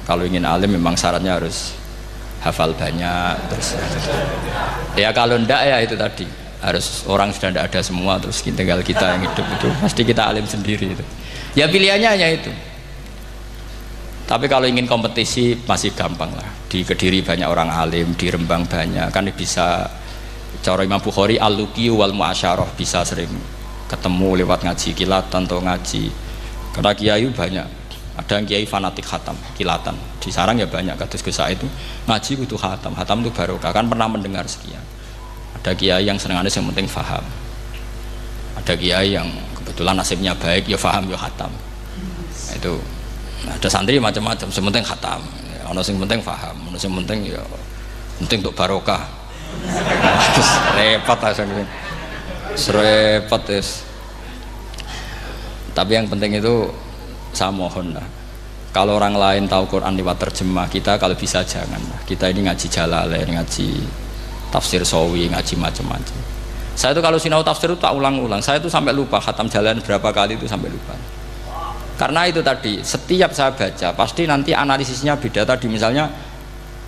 Kalau ingin alim memang syaratnya harus hafal banyak, terus ya kalau ndak ya itu tadi harus orang sudah ndak ada semua, terus tinggal kita yang hidup, itu pasti kita alim sendiri itu. Ya pilihannya hanya itu. Tapi kalau ingin kompetisi masih gampang lah. Di Kediri banyak orang alim, di Rembang banyak, kan bisa. Cara Imam Bukhari al-luqi wal mu'asyarah, bisa sering ketemu lewat ngaji kilatan atau ngaji. Karena kiai banyak. Ada yang kiai fanatik khatam, kilatan. Di sarang ya banyak, kados Gus itu ngaji butuh khatam. Khatam itu barokah, kan pernah mendengar sekian. Ada kiai yang senengannya yang penting faham. Ada kiai yang kebetulan nasibnya baik, ya faham ya khatam. Itu ada santri macam-macam, sementing khatam, ono sing penting paham, ono sing penting ya penting untuk barokah. Terus repot asal ini, repot es. Tapi yang penting itu saya mohon lah, kalau orang lain tahu Quran lewat terjemah, kita kalau bisa jangan lah. Kita ini ngaji Jalalain, ngaji tafsir Sawi, ngaji macam-macam. Saya itu kalau sinau tafsir itu tak ulang-ulang, saya itu sampai lupa khatam Jalalain berapa kali itu sampai lupa. Karena itu tadi, setiap saya baca pasti nanti analisisnya beda. Tadi misalnya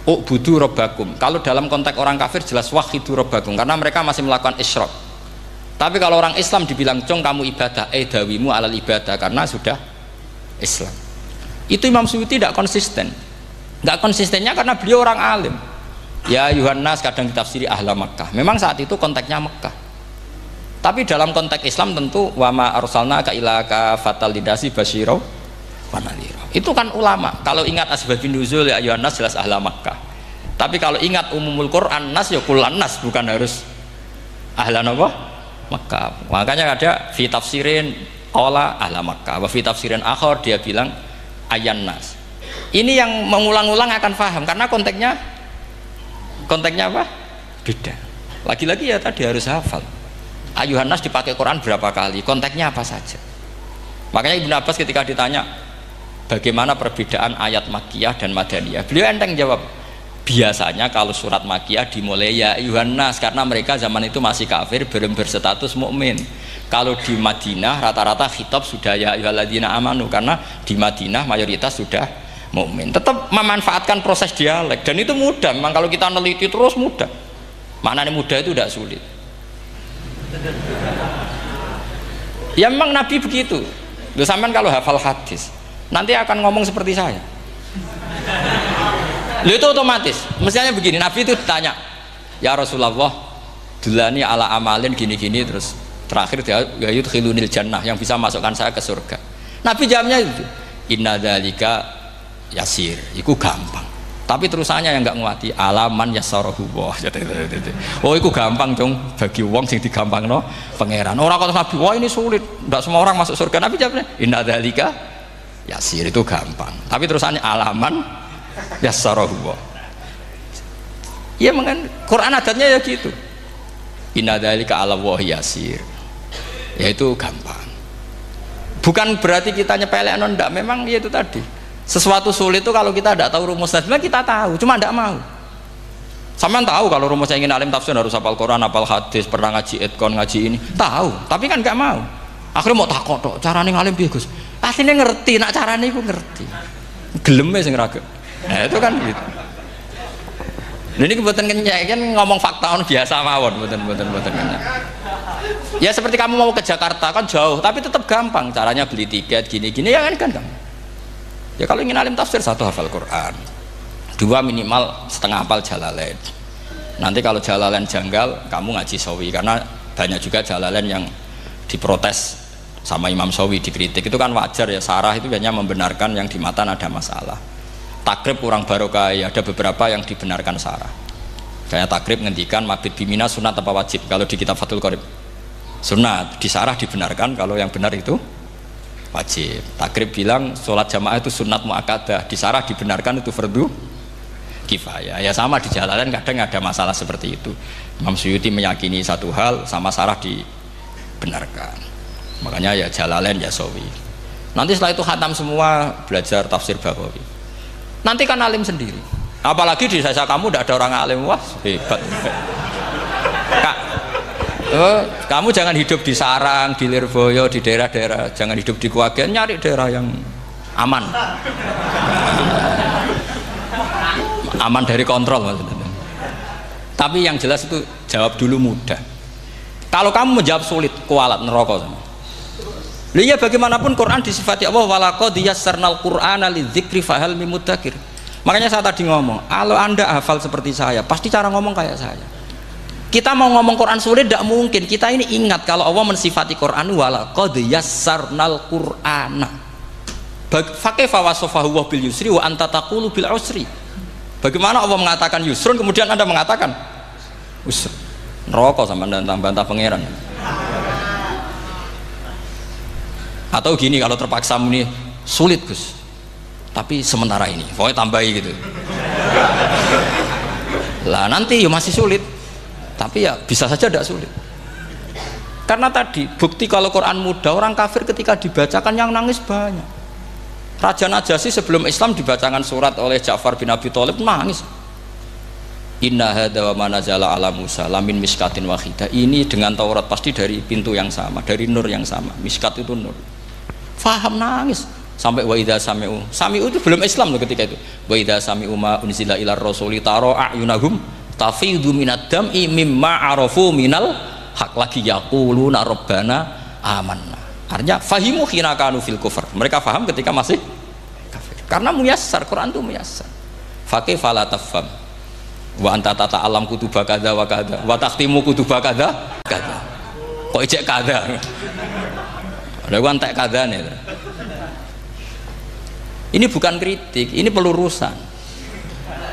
u'budu rabbakum, kalau dalam konteks orang kafir jelas wahidu rabbakum, karena mereka masih melakukan isyrak. Tapi kalau orang Islam dibilang cong kamu ibadah, dawimu alal ibadah, karena sudah Islam. Itu Imam Suyuti tidak konsisten. Nggak konsistennya karena beliau orang alim. Ya Yuhannas kadang ditafsiri ahla Makkah. Memang saat itu konteksnya Makkah. Tapi dalam konteks Islam tentu wama arsalnaka illa kafatal lidasi basyira wa nadhira. Itu kan ulama. Kalau ingat asbabun nuzul ya Yuhannas jelas ahla Makkah. Tapi kalau ingat umumul Quran nas ya kullan nas, bukan harus ahla apa? Makkah. Makanya ada fi tafsirin qala ahla Makkah, wa fi tafsirin akhar dia bilang ayyan nas. Ini yang mengulang-ulang akan paham karena konteksnya apa? Beda. Lagi-lagi ya tadi harus hafal. Ayuhan nas dipakai Quran berapa kali? Konteksnya apa saja? Makanya Ibnu Abbas ketika ditanya bagaimana perbedaan ayat Makkiyah dan Madaniyah, beliau enteng jawab. Biasanya kalau surat Makkiyah dimulai ya ayuhan nas karena mereka zaman itu masih kafir, belum berstatus mukmin. Kalau di Madinah rata-rata khitab sudah ya ayyuhalladzina amanu karena di Madinah mayoritas sudah mukmin. Tetap memanfaatkan proses dialek dan itu mudah. Memang kalau kita neliti terus mudah. Maknanya mudah itu tidak sulit. Ya memang Nabi begitu. Loh, sampean kalau hafal hadis nanti akan ngomong seperti saya. Loh, itu otomatis. Misalnya begini, Nabi itu ditanya, ya Rasulullah, dulani ala amalin gini-gini, terus terakhir dia yudkhilunil jannah, yang bisa masukkan saya ke surga. Nabi jawabnya itu, inna dzalika yasir, itu gampang. Tapi terusannya yang nggak nguati, alaman yassarahu wah. Oh, itu gampang dong bagi wong sing digampangno pangeran. Orang kata Nabi, wah ini sulit, tidak semua orang masuk surga. Nabi jawabnya, inna dzalika yasir, itu gampang. Tapi terusannya alaman yassarahu wah. Ya mengen Quran adatnya ya gitu. Inna dzalika ala wahi yasir. Yaitu gampang. Bukan berarti kita nyepelek ndak, memang ya itu tadi. Sesuatu sulit itu kalau kita tidak tahu rumusnya, sebenarnya kita tahu, cuma tidak mau. Sampean tahu kalau rumusnya ingin alim tafsir harus hafal Quran, hafal hadis, pernah ngaji etkon, ngaji ini, tahu, tapi kan nggak mau. Akhirnya mau takut tok, carane ngalim piye Gus? Asline ngerti, nak carane iku ngerti. Geleme sing raga. Nah, itu kan gitu. Ini kebetulan kenyek kan ngomong fakta biasa mawon, betul kenyek. Ya seperti kamu mau ke Jakarta kan jauh, tapi tetap gampang. Caranya beli tiket gini-gini ya kan gampang. Ya kalau ingin alim tafsir, satu hafal Quran, dua minimal setengah hafal Jalalain. Nanti kalau Jalalain janggal, kamu ngaji Sawi, karena banyak juga Jalalain yang diprotes sama Imam Sawi, dikritik. Itu kan wajar ya, sarah itu hanya membenarkan yang di matan ada masalah. Takrib kurang barokah, ya ada beberapa yang dibenarkan sarah. Kayak takrib ngendikan mabit bimina sunat apa wajib. Kalau di kitab Fathul Qorib sunat, di sarah dibenarkan, kalau yang benar itu wajib. Takrib bilang sholat jamaah itu sunat muakkadah, di sarah dibenarkan itu fardu kifayah. Ya sama di Jalalain kadang ada masalah seperti itu. Imam Suyuti meyakini satu hal, sama sarah dibenarkan. Makanya ya Jalalain ya Sawi. Nanti setelah itu khatam semua, belajar tafsir Baghawi. Nanti kan alim sendiri. Apalagi di desa kamu tidak ada orang alim, wah hebat. Kak, kamu jangan hidup di sarang, di Lirboyo, di daerah-daerah, jangan hidup di Kuagen, nyari daerah yang aman, aman dari kontrol maksudnya. Tapi yang jelas itu jawab dulu mudah. Kalau kamu menjawab sulit, kualat neraka sama. Lihat bagaimanapun Quran disifati Allah walaqad yassarnal Qur'ana lidzikri fahal mim mudzakir. Makanya saya tadi ngomong, kalau Anda hafal seperti saya, pasti cara ngomong kayak saya. Kita mau ngomong Quran sulit tidak mungkin. Kita ini ingat kalau Allah mensifati Quran walaqad yassarnal Qur'ana. Fakaifa wasafahu wa bil yusri wa anta taqulu bil usri. Bagaimana Allah mengatakan yusrun kemudian Anda mengatakan usr. Neraka sama bantah pangeran. Atau gini, kalau terpaksa muni sulit Gus, tapi sementara ini pokoknya tambahi gitu lah, nanti ya masih sulit, tapi ya bisa saja tidak sulit. Karena tadi bukti kalau Quran mudah, orang kafir ketika dibacakan yang nangis banyak. Raja Najasyi sebelum Islam dibacakan surat oleh Ja'far bin Abi Thalib nangis. Inna hadza wa ma nazala ala Musa lamin miskatin wahidah. Ini dengan Taurat pasti dari pintu yang sama, dari nur yang sama. Miskat itu nur. Faham nangis sampai wa idza sami'u itu belum Islam loh ketika itu. Wa idza sami'u ma unzila ilar rasuli tara a'yunahum tafidu minad dam'i mimma arafu minal hak lagi yaquluna rabbana amanna. Artinya fahimu hina kanu fil kufr. Mereka faham ketika masih kafir. Karena muyassar, Quran itu muyassar. Faqih fala tafham. Wa anta tata'alam kutuba kadza wa kadza wa takhtimu kutuba kadza kadza. Kok ijek kadza. Ada gua entek kadane. Ini bukan kritik, ini pelurusan.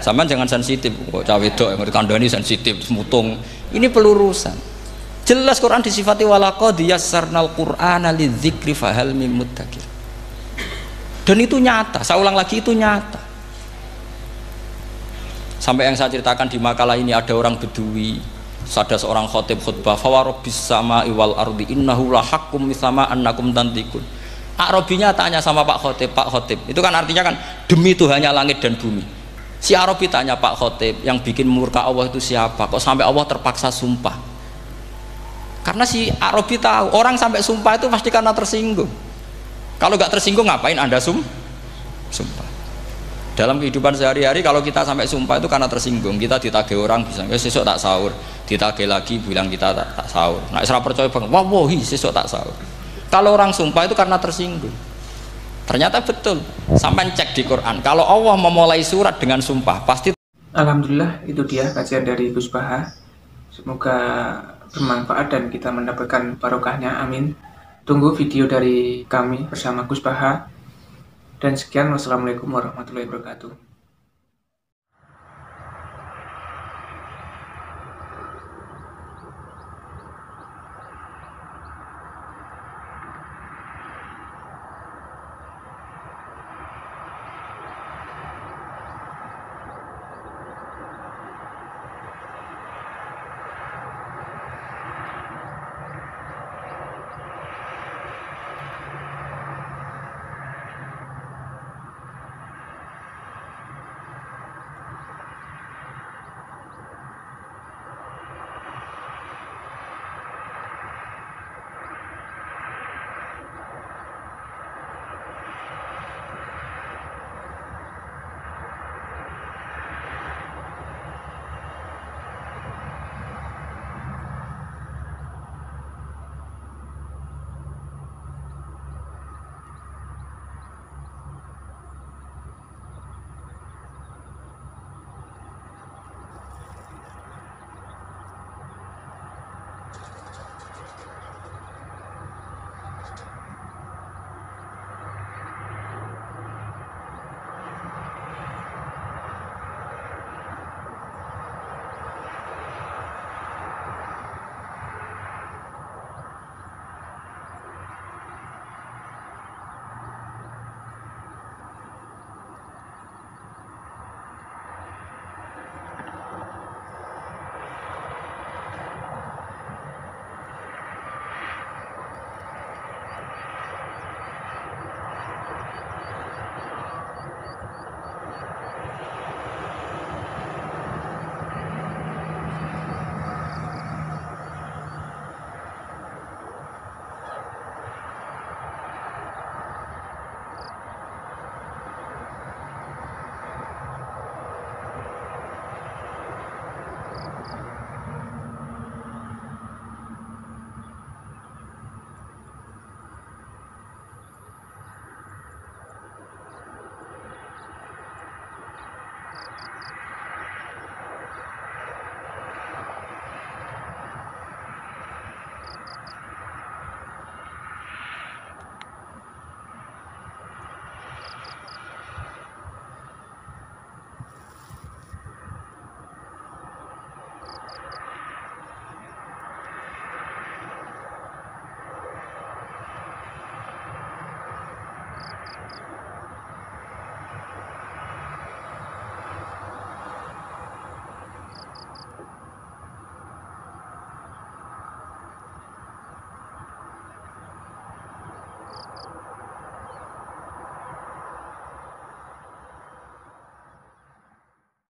Sampean jangan sensitif, kok cawe wedok yang kandhani sensitif, mutung. Ini pelurusan. Jelas Quran disifati walaqad yassarnal Qur'ana lidzikri fahal mim muddakir. Dan itu nyata, saya ulang lagi itu nyata. Sampai yang saya ceritakan di makalah ini ada orang Bedui, ada seorang khotib khutbah, fawarabbis sama'i wal ardi innahu lahaqqum mithama annakum tantikun. Arabinya tanya sama Pak Khotib, itu kan artinya kan demi Tuhannya langit dan bumi. Si Arabi tanya Pak Khotib, yang bikin murka Allah itu siapa? Kok sampai Allah terpaksa sumpah? Karena si Arabi tahu orang sampai sumpah itu pasti karena tersinggung. Kalau nggak tersinggung ngapain Anda sumpah? Dalam kehidupan sehari-hari kalau kita sampai sumpah itu karena tersinggung. Kita ditagih orang bisa sesuk tak sahur, ditagih lagi bilang kita tak sahur. Nah, serah percaya bang, wallahi sesuk tak sahur. Kalau orang sumpah itu karena tersinggung. Ternyata betul. Sampai cek di Quran. Kalau Allah memulai surat dengan sumpah, pasti. Alhamdulillah, itu dia kajian dari Gus Baha. Semoga bermanfaat dan kita mendapatkan barokahnya. Amin. Tunggu video dari kami bersama Gus Baha. Dan sekian, wassalamualaikum warahmatullahi wabarakatuh.